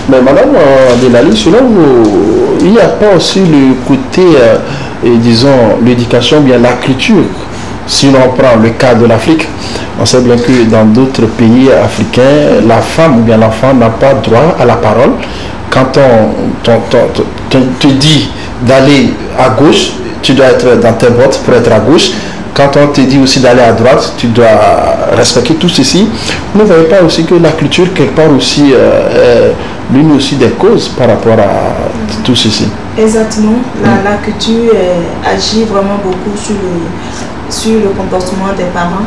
A: Mais madame Delali, selon vous, il n'y a pas aussi le côté, disons, l'éducation, bien la culture. Si l'on prend le cas de l'Afrique, on sait bien que dans d'autres pays africains, la femme ou bien l'enfant n'a pas droit à la parole. Quand on te dit d'aller à gauche, tu dois être dans tes bottes pour être à gauche. Quand on te dit aussi d'aller à droite, tu dois respecter tout ceci. Vous ne voyez pas aussi que la culture, quelque part aussi, l'une aussi des causes par rapport à tout ceci?
H: Exactement. La culture agit vraiment beaucoup sur le comportement des parents,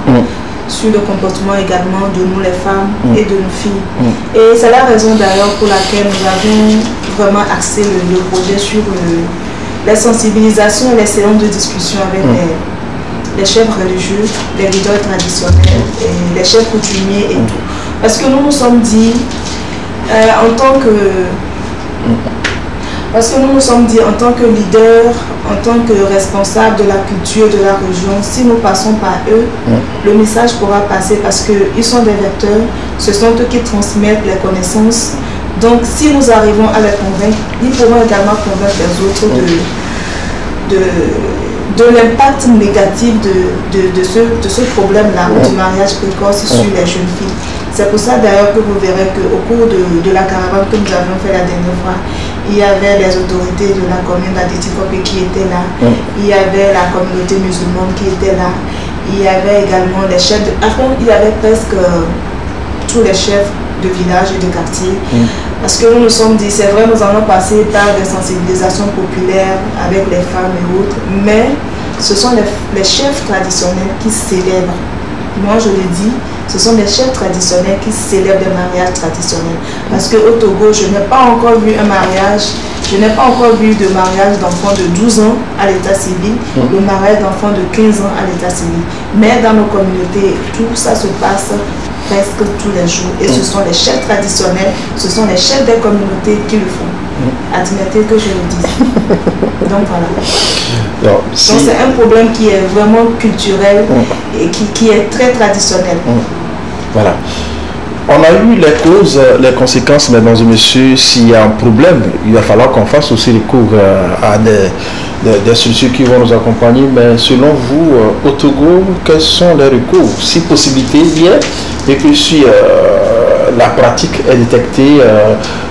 H: sur le comportement également de nous les femmes et de nos filles. Et c'est la raison d'ailleurs pour laquelle nous avons vraiment axé le projet sur la sensibilisation et les séances de discussion avec les chefs religieux, les leaders traditionnels, et les chefs coutumiers et tout. Parce que nous nous sommes dit, en tant que leaders, en tant que responsables de la culture, de la religion, si nous passons par eux, le message pourra passer parce qu'ils sont des vecteurs, ce sont eux qui transmettent les connaissances. Donc si nous arrivons à les convaincre, ils pourront également convaincre les autres de l'impact négatif de ce problème-là du mariage précoce sur les jeunes filles. C'est pour ça d'ailleurs que vous verrez qu'au cours de la caravane que nous avions fait la dernière fois, il y avait les autorités de la commune d'Adétikopé qui étaient là, il y avait la communauté musulmane qui était là, il y avait également les chefs il y avait presque tous les chefs de village et de quartier. Parce que nous nous sommes dit, c'est vrai, nous allons passer par des sensibilisations populaires avec les femmes et autres, mais ce sont les chefs traditionnels qui célèbrent. Moi, je le dis, ce sont les chefs traditionnels qui célèbrent les mariages traditionnels. Parce qu'au Togo, je n'ai pas encore vu un mariage, je n'ai pas encore vu de mariage d'enfants de 12 ans à l'état civil, le mariage d'enfants de 15 ans à l'état civil. Mais dans nos communautés, tout ça se passe presque tous les jours. Et ce sont les chefs traditionnels, ce sont les chefs des communautés qui le font. Admettez que je le dise. Donc voilà. Donc c'est un problème qui est vraiment culturel et qui est très traditionnel.
A: Voilà. On a eu les causes, les conséquences, mesdames et messieurs. S'il y a un problème, il va falloir qu'on fasse aussi recours à des structures qui vont nous accompagner. Mais selon vous, au Togo, quels sont les recours? Si possibilité il y a, et que si la pratique est détectée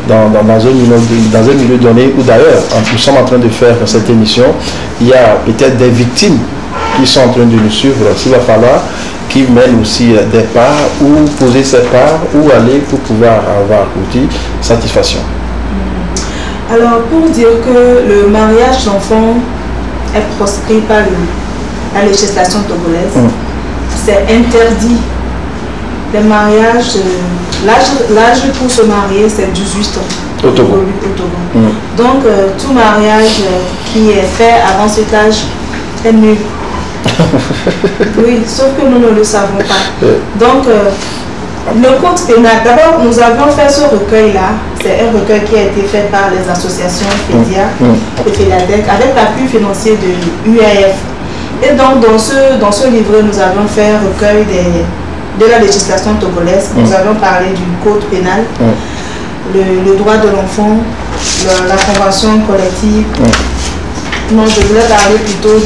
A: dans un milieu donné, ou d'ailleurs, nous sommes en train de faire cette émission, il y a peut-être des victimes qui sont en train de nous suivre. S'il va falloir qu'ils mènent aussi des pas, ou poser ses pas, ou aller pour pouvoir avoir outil satisfaction.
H: Alors, pour dire que le mariage d'enfants est proscrit par la législation togolaise, c'est interdit. Les mariages, l'âge pour se marier, c'est 18 ans
A: au Togo.
H: Donc, tout mariage qui est fait avant cet âge est nul. Oui, sauf que nous ne le savons pas. Donc, le code pénal, d'abord, nous avions fait ce recueil-là. C'est un recueil qui a été fait par les associations FEDIA et FEDADEC avec l'appui financier de l'UAF. Et donc, dans ce livret, nous avions fait un recueil de la législation togolaise. Nous avions parlé du code pénal, le droit de l'enfant, la convention collective. Non, je voulais parler plutôt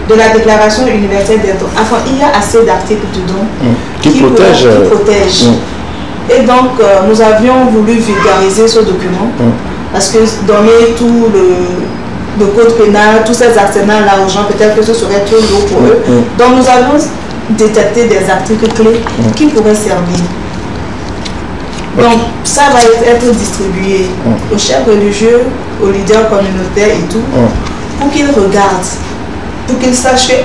H: de la déclaration universelle des droits. Enfin, il y a assez d'articles dedans qui protègent. Et donc, nous avions voulu vulgariser ce document parce que donner tout le code pénal, tous ces arsenals-là aux gens, peut-être que ce serait trop lourd pour eux. Donc, nous avons détecté des articles clés qui pourraient servir. Donc, ça va être distribué aux chefs religieux, aux leaders communautaires et tout, pour qu'ils regardent, pour qu'ils sachent que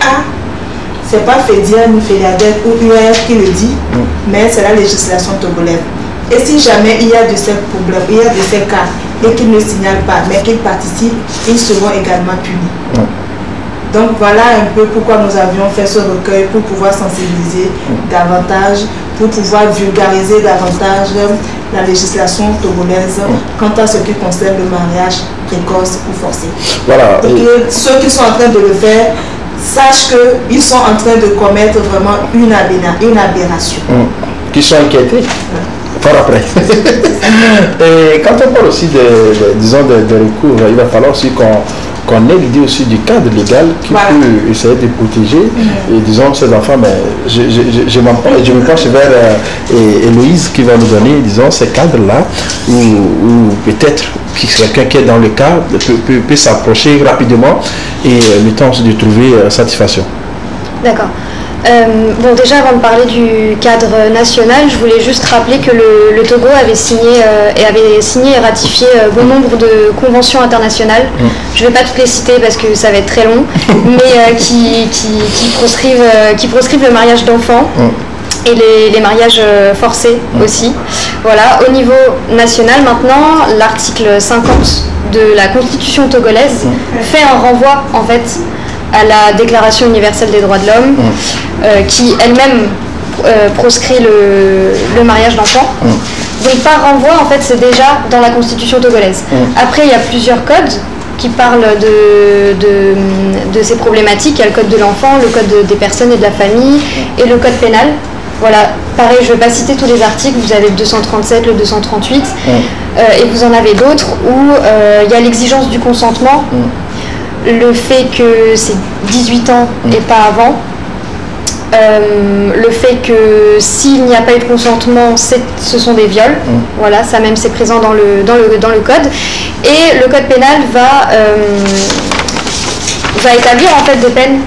H: c'est pas FEDIA ni FEDADEC ou UAF qui le dit, mais c'est la législation togolaise. Et si jamais il y a de ces problèmes, il y a de ces cas, et qu'ils ne signalent pas, mais qu'ils participent, ils seront également punis. Donc voilà un peu pourquoi nous avions fait ce recueil, pour pouvoir sensibiliser davantage, pour pouvoir vulgariser davantage la législation togolaise quant à ce qui concerne le mariage précoce ou forcé.
A: Voilà.
H: Donc, ceux qui sont en train de le faire sachent qu'ils sont en train de commettre vraiment une aberration.
A: Qui sont inquiétés par après. Et quand on parle aussi de recours, il va falloir aussi qu'on ait l'idée aussi du cadre légal qui peut essayer de protéger, et disons, ces enfants. Mais je me penche vers Héloïse qui va nous donner, disons, ces cadres-là, où peut-être quelqu'un qui est dans le cas peut s'approcher rapidement et le temps de trouver satisfaction.
C: D'accord. Bon, déjà, avant de parler du cadre national, je voulais juste rappeler que le Togo avait signé et ratifié bon nombre de conventions internationales. Je ne vais pas toutes les citer parce que ça va être très long, mais qui proscrivent le mariage d'enfants et les mariages forcés aussi. Voilà. Au niveau national, maintenant, l'article 50 de la Constitution togolaise fait un renvoi, en fait, à la Déclaration universelle des droits de l'homme, qui elle-même proscrit le mariage d'enfants. Donc par renvoi, en fait, c'est déjà dans la Constitution togolaise. Après, il y a plusieurs codes qui parlent de ces problématiques. Il y a le code de l'enfant, le code des personnes et de la famille, et le code pénal. Voilà, pareil, je ne vais pas citer tous les articles, vous avez le 237, le 238, et vous en avez d'autres où il y a l'exigence du consentement, le fait que c'est 18 ans et pas avant, le fait que s'il n'y a pas eu de consentement, ce sont des viols, voilà, ça même c'est présent dans le code, et le code pénal va établir en fait des peines,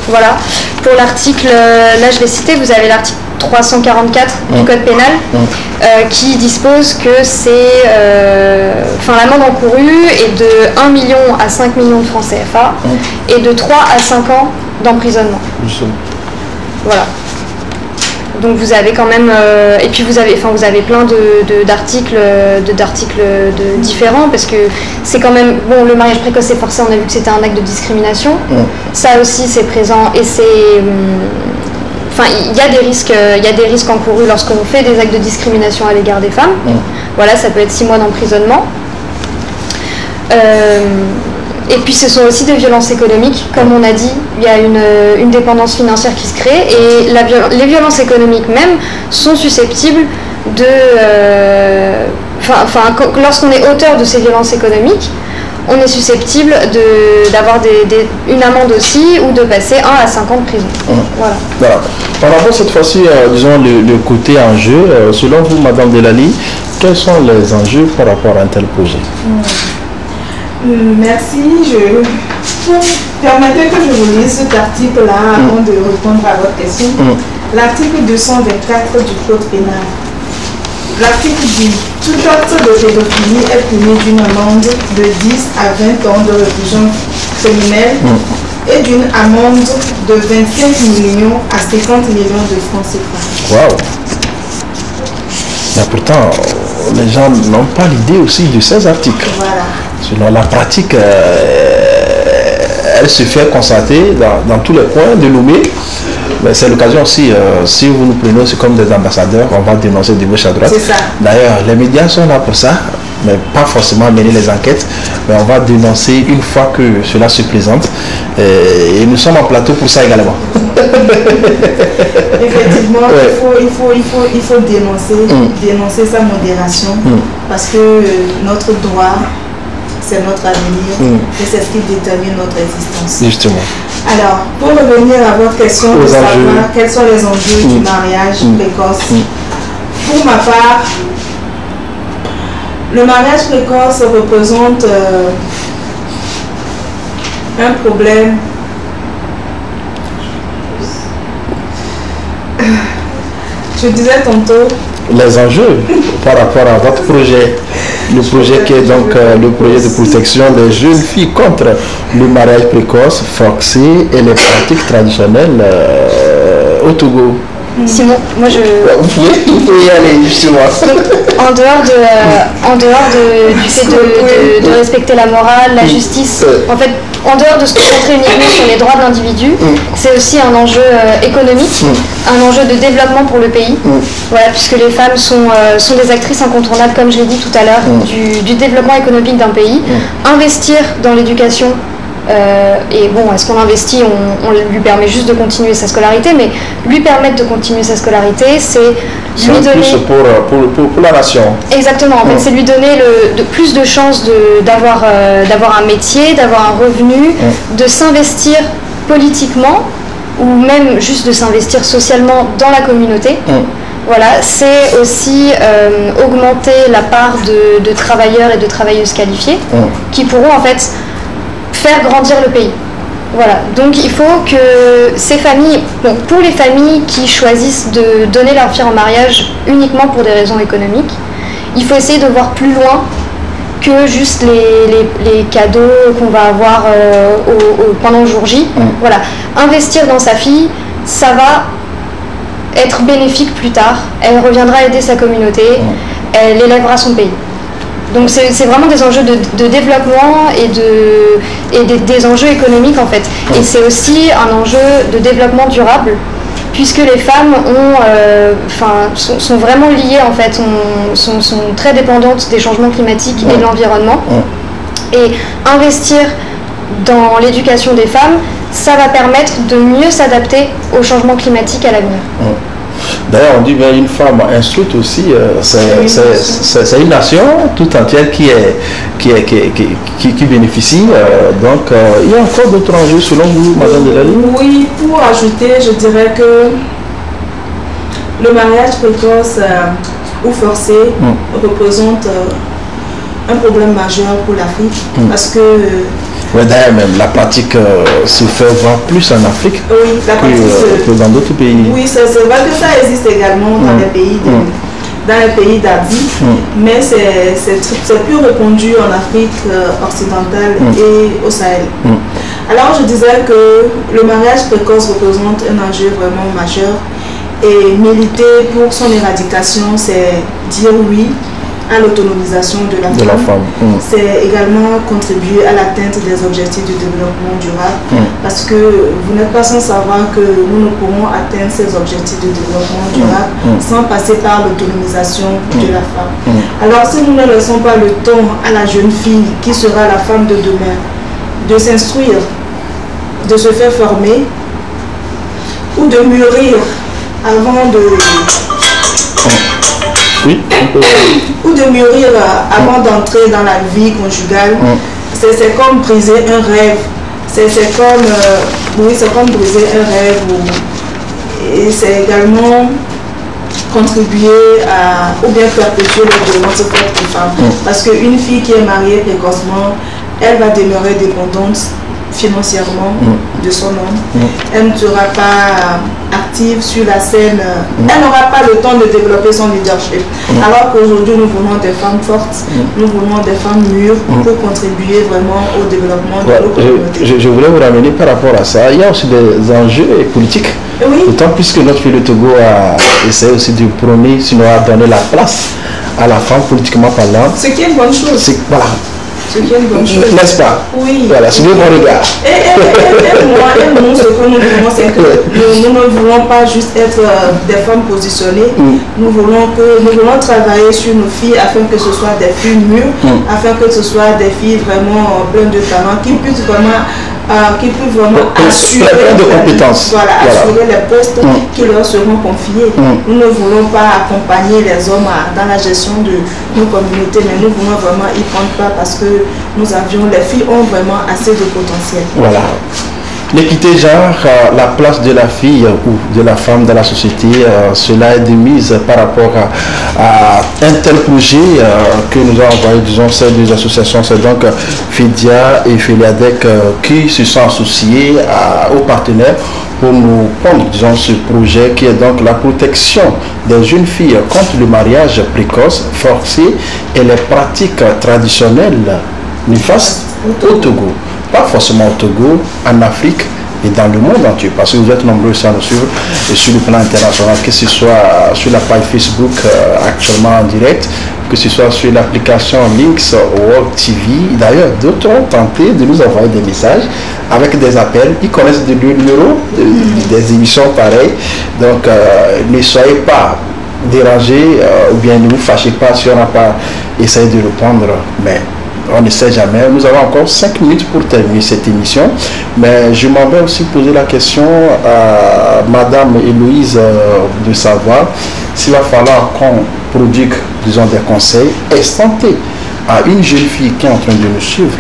C: voilà. Pour l'article, là je l'ai cité, vous avez l'article 344 du code pénal qui dispose que c'est l'amende encourue est de 1 million à 5 millions de francs CFA et de 3 à 5 ans d'emprisonnement. Voilà. Donc vous avez quand même et puis vous avez plein d'articles différents, parce que c'est quand même bon, le mariage précoce et forcé, on a vu que c'était un acte de discrimination. Ça aussi c'est présent, et c'est il y a des risques encourus lorsqu'on fait des actes de discrimination à l'égard des femmes. Voilà, ça peut être 6 mois d'emprisonnement. Et puis ce sont aussi des violences économiques, comme on a dit, il y a une dépendance financière qui se crée, et les violences économiques même sont susceptibles de... lorsqu'on est auteur de ces violences économiques, on est susceptible d'avoir une amende aussi, ou de passer 1 à 5 ans de prison.
A: Voilà. Par rapport cette fois-ci, disons, le côté enjeu, selon vous, Madame Delali, quels sont les enjeux par rapport à un tel projet?
H: Merci. Permettez que je vous lise cet article-là avant de répondre à votre question. L'article 224 du Code pénal. L'article dit « Tout acte de pédophilie est puni d'une amende de 10 à 20 ans de réclusion criminelle et d'une amende de 25 millions à 50 millions de francs CFA. »
A: Waouh! Mais pourtant, les gens n'ont pas l'idée aussi de ces articles.
H: Voilà.
A: Selon la pratique, elle se fait constater dans tous les coins de Lomé. Mais c'est l'occasion aussi, si vous nous prenez aussi comme des ambassadeurs, on va dénoncer de gauche à droite. D'ailleurs, les médias sont là pour ça, mais pas forcément mener les enquêtes, mais on va dénoncer une fois que cela se présente. Et nous sommes en plateau pour ça également.
H: Effectivement, il faut dénoncer sa modération, parce que notre droit, c'est notre avenir, et c'est ce qui détermine notre existence.
A: Justement.
H: Alors, pour revenir à votre question de savoir quels sont les enjeux du mariage précoce, pour ma part, le mariage précoce représente un problème. Je disais tantôt.
A: Les enjeux par rapport à votre projet, le projet qui est donc le projet de protection des jeunes filles contre le mariage précoce, forcé et les pratiques traditionnelles au Togo.
C: Simon, moi je...
A: Vous pouvez y aller, justement.
C: En dehors du fait de respecter la morale, la justice, en fait, en dehors de se concentrer uniquement sur les droits de l'individu, c'est aussi un enjeu économique, un enjeu de développement pour le pays. Voilà, puisque les femmes sont des actrices incontournables, comme je l'ai dit tout à l'heure, du développement économique d'un pays. Investir dans l'éducation, et bon, est-ce qu'on investit, on lui permet juste de continuer sa scolarité, mais lui permettre de continuer sa scolarité, c'est lui donner...
A: plus pour la nation.
C: Exactement, en fait, c'est lui donner plus de chances d'avoir un métier, d'avoir un revenu, de s'investir politiquement ou même juste de s'investir socialement dans la communauté. Voilà, c'est aussi augmenter la part de travailleurs et de travailleuses qualifiées qui pourront en fait faire grandir le pays. Voilà, donc il faut que ces familles, pour les familles qui choisissent de donner leur fille en mariage uniquement pour des raisons économiques, il faut essayer de voir plus loin que juste les cadeaux qu'on va avoir pendant le jour J. Voilà, investir dans sa fille, ça va être bénéfique plus tard, elle reviendra aider sa communauté, elle élèvera son pays. Donc c'est vraiment des enjeux de développement et des enjeux économiques en fait. Et c'est aussi un enjeu de développement durable puisque les femmes sont vraiment liées en fait, sont très dépendantes des changements climatiques et de l'environnement. Et investir dans l'éducation des femmes, ça va permettre de mieux s'adapter aux changements climatiques à l'avenir.
A: D'ailleurs, on dit qu'une femme instruite aussi, c'est une nation tout entière qui bénéficie. Donc, il y a encore d'autres enjeux selon vous, Madame Delali?
H: Oui, pour ajouter, je dirais que le mariage précoce ou forcé représente un problème majeur pour l'Afrique parce que...
A: Oui, d'ailleurs, même la pratique se fait voir plus en Afrique que dans d'autres pays.
H: Oui, c'est vrai que ça existe également dans les pays d'Asie, mais c'est plus répandu en Afrique occidentale et au Sahel. Alors, je disais que le mariage précoce représente un enjeu vraiment majeur et militer pour son éradication, c'est dire oui à l'autonomisation de la femme. C'est également contribuer à l'atteinte des objectifs du développement durable parce que vous n'êtes pas sans savoir que nous ne pourrons atteindre ces objectifs de développement durable sans passer par l'autonomisation de la femme. Alors si nous ne laissons pas le temps à la jeune fille qui sera la femme de demain de s'instruire, de se faire former ou de mûrir avant de... ou de mûrir avant d'entrer dans la vie conjugale, c'est comme briser un rêve. C'est comme briser un rêve. Et c'est également contribuer à ou bien perpétuer les violences faites aux femmes. Parce qu'une fille qui est mariée précocement, elle va demeurer dépendante financièrement de son homme. Elle ne sera pas active sur la scène, elle n'aura pas le temps de développer son leadership. Alors qu'aujourd'hui nous voulons des femmes fortes, nous voulons des femmes mûres pour contribuer vraiment au développement de nos communautés.
A: Je voulais vous ramener par rapport à ça. Il y a aussi des enjeux politiques. D'autant plus que notre pays de Togo a essayé aussi de prôner, sinon à donner la place à la femme politiquement parlant.
H: Ce qui est une bonne chose.
A: Voilà.
H: Ce qui est une bonne chose.
A: N'est-ce pas?
H: Oui.
A: Voilà, c'est le bon regard.
H: Et nous, ce que nous voulons, c'est que nous ne voulons pas juste être des femmes positionnées. Nous voulons travailler sur nos filles afin que ce soit des filles mûres, afin que ce soit des filles vraiment pleines de talent, qui puissent vraiment assurer
A: de compétences.
H: Assurer les postes qui leur seront confiés. Nous ne voulons pas accompagner les hommes dans la gestion de nos communautés, mais nous voulons vraiment y prendre part parce que les filles ont vraiment assez de potentiel.
A: Voilà. L'équité genre, la place de la fille ou de la femme dans la société, cela est de mise par rapport à un tel projet que nous avons envoyé, disons, ces deux associations, c'est donc FEDIA et FELIADEC qui se sont associés aux partenaires pour nous prendre, disons, ce projet qui est donc la protection des jeunes filles contre le mariage précoce, forcé et les pratiques traditionnelles néfastes au Togo. Pas forcément au Togo, en Afrique et dans le monde entier, parce que vous êtes nombreux à nous suivre et sur le plan international, que ce soit sur la page Facebook actuellement en direct, que ce soit sur l'application Links World TV. D'ailleurs, d'autres ont tenté de nous envoyer des messages avec des appels. Ils connaissent le numéro des émissions pareilles. Donc, ne soyez pas dérangés ou bien ne vous fâchez pas si on n'a pas essayé de répondre. Mais on ne sait jamais. Nous avons encore 5 minutes pour terminer cette émission. Mais je m'en vais aussi poser la question à Madame Héloïse de savoir s'il va falloir qu'on prodigue, disons, des conseils instantés à une jeune fille qui est en train de nous suivre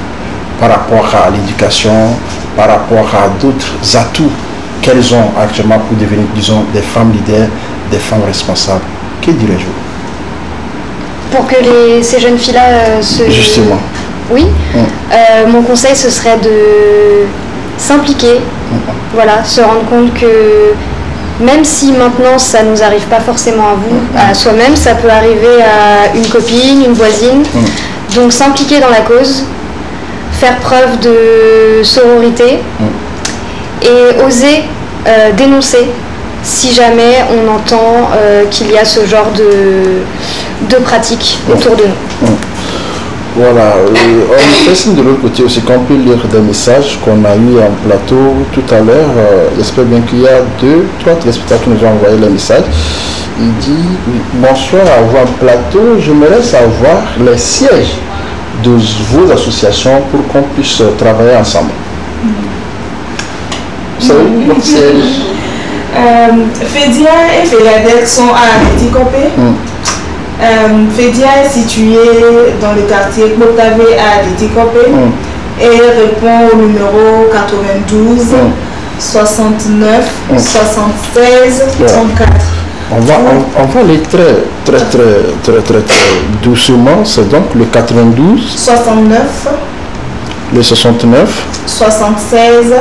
A: par rapport à l'éducation, par rapport à d'autres atouts qu'elles ont actuellement pour devenir, disons, des femmes leaders, des femmes responsables. Que dirais-je?
C: Pour que ces jeunes filles-là se...
A: Justement.
C: Oui. Mon conseil, ce serait de s'impliquer. Voilà, se rendre compte que même si maintenant ça ne nous arrive pas forcément à soi-même, ça peut arriver à une copine, une voisine. Donc s'impliquer dans la cause, faire preuve de sororité et oser dénoncer si jamais on entend qu'il y a ce genre de pratiques autour de nous.
A: Voilà, on fait signe de l'autre côté aussi qu'on peut lire des messages qu'on a eu en plateau tout à l'heure. J'espère bien qu'il y a 2-3 téléspectateurs qui nous ont envoyé les messages. Il dit bonsoir à vous en plateau, j'aimerais savoir les sièges de vos associations pour qu'on puisse travailler ensemble. Vous savez, votre siège?
H: FEDIA et FELADEC sont à Adetikopé. FEDIA est situé dans le quartier Botavé à Adetikopé et répond au numéro 92 69 76 34.
A: On va aller très doucement. C'est donc le 92
H: 69
A: le 69
H: 76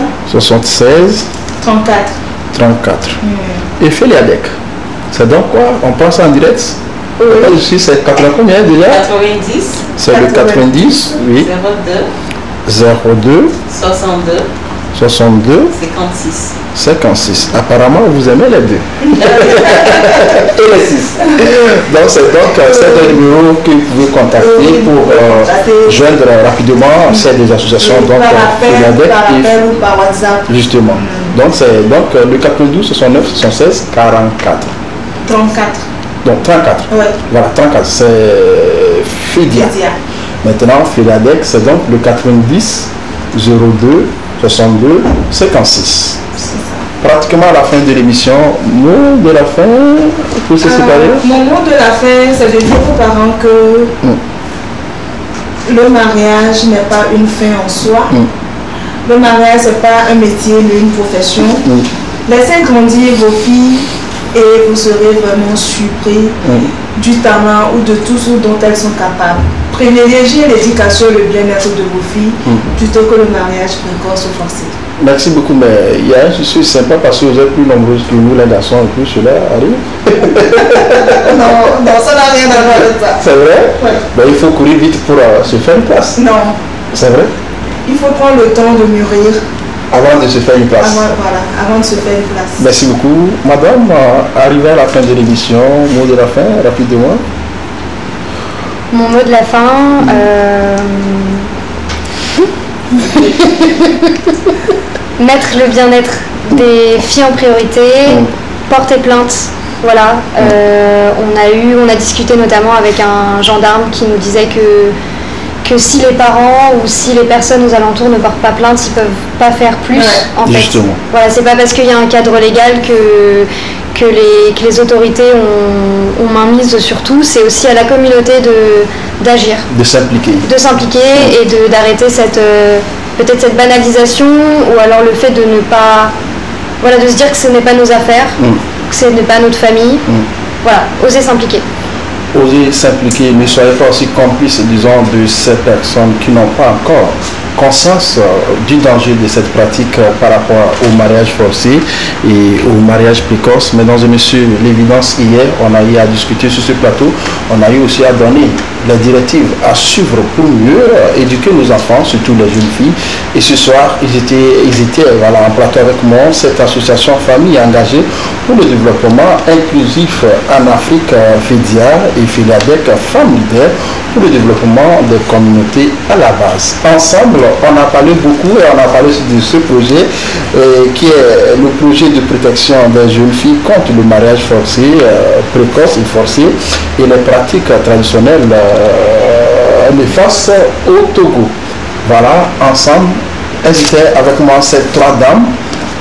H: 34.
A: Et FELADEC, c'est donc quoi? On passe en direct? Oui. Ici, c'est 80 combien déjà?
B: 90.
A: C'est le 90, oui. 02 62 56. Apparemment, vous aimez les deux. Et les 6. Donc, c'est le numéro que vous pouvez contacter pour joindre rapidement ces associations. Donc,
H: par appel ou par WhatsApp.
A: Justement. Donc, c'est le 92 69 76 44.
H: 34.
A: Donc 34.
H: Ouais.
A: Voilà, 34, c'est FEDIA. Maintenant, FELADEC, c'est donc le 90 02 62 56. Pratiquement à la fin de l'émission, mot de la fin pour se séparer.
H: Mon mot de la fin, c'est de dire aux parents que le mariage n'est pas une fin en soi. Le mariage, ce n'est pas un métier, mais une profession. Laissez grandir vos filles et vous serez vraiment surpris du talent ou de tout ce dont elles sont capables. Privilégiez l'éducation et le bien-être de vos filles plutôt que le mariage précoce ou forcé.
A: Merci beaucoup, mais il y a un souci sympa parce que vous êtes plus nombreuses que nous, les garçons, et puis cela arrive.
H: non, ça n'a rien à voir avec ça.
A: C'est vrai?
H: Oui.
A: Ben, il faut courir vite pour se faire une place.
H: Non.
A: C'est vrai?
H: Il faut prendre le temps de mûrir.
A: Avant de se faire une place.
H: Avant de se faire une place.
A: Merci beaucoup. Madame, arrivé à la fin de l'émission, mot de la fin, rapidement.
C: Mon mot de la fin, mettre le bien-être des filles en priorité, porter plainte. Voilà, on a discuté notamment avec un gendarme qui nous disait que si les parents ou si les personnes aux alentours ne portent pas plainte, ils ne peuvent pas faire plus. En fait.
A: Justement.
C: Voilà, c'est pas parce qu'il y a un cadre légal que les autorités ont main mise sur tout. C'est aussi à la communauté d'agir.
A: De s'impliquer.
C: De s'impliquer et d'arrêter peut-être cette banalisation ou alors le fait de ne pas... Voilà, de se dire que ce n'est pas nos affaires, que ce n'est pas notre famille. Voilà, oser s'impliquer.
A: Oser s'impliquer, ne soyez pas aussi complice, disons, de ces personnes qui n'ont pas encore conscience du danger de cette pratique par rapport au mariage forcé et au mariage précoce. Mesdames et messieurs, l'évidence hier, on a eu à discuter sur ce plateau, on a eu aussi à donner les directives à suivre pour mieux éduquer nos enfants, surtout les jeunes filles. Et ce soir, ils étaient en plateau avec moi, cette association Famille engagée pour le développement inclusif en Afrique, FEDIA et FELADEC, Femmes Leaders pour le développement des communautés à la base. Ensemble, on a parlé beaucoup et on a parlé de ce projet qui est le projet de protection des jeunes filles contre le mariage forcé, précoce et forcé et les pratiques traditionnelles néfaste au Togo. Voilà, ensemble, elles étaient avec moi ces 3 dames,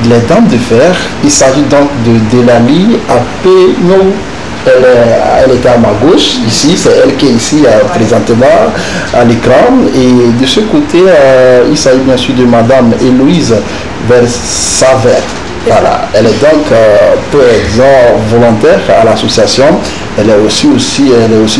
A: les dames de fer. Il s'agit donc de Delali Apeno. Elle était à ma gauche, ici, c'est elle qui est ici présentement à l'écran. Et de ce côté, il s'agit bien sûr de Madame Héloïse Versaver. Voilà, elle est donc volontaire à l'association. Elle est aussi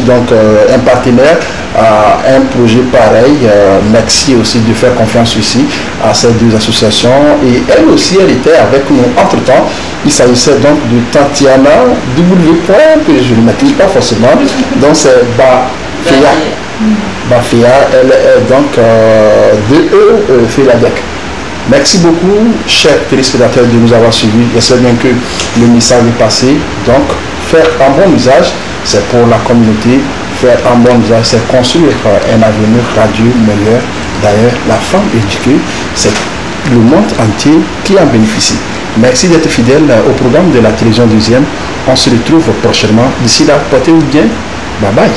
A: donc un partenaire à un projet pareil. Merci aussi de faire confiance ici à ces 2 associations. Et elle aussi, elle était avec nous entre-temps. Il s'agissait donc de Tatiana W. que je ne maîtrise pas forcément. Donc c'est Bafia. Bafia, elle est donc de Féladec. Merci beaucoup, chers téléspectateurs, de nous avoir suivis. J'espère bien que le message est passé. Donc, faire un bon usage, c'est pour la communauté. Faire un bon usage, c'est construire un avenir radieux meilleur. D'ailleurs, la femme éduquée, c'est le monde entier qui en bénéficie. Merci d'être fidèle au programme de la télévision 2e. On se retrouve prochainement. D'ici là, portez-vous bien. Bye bye.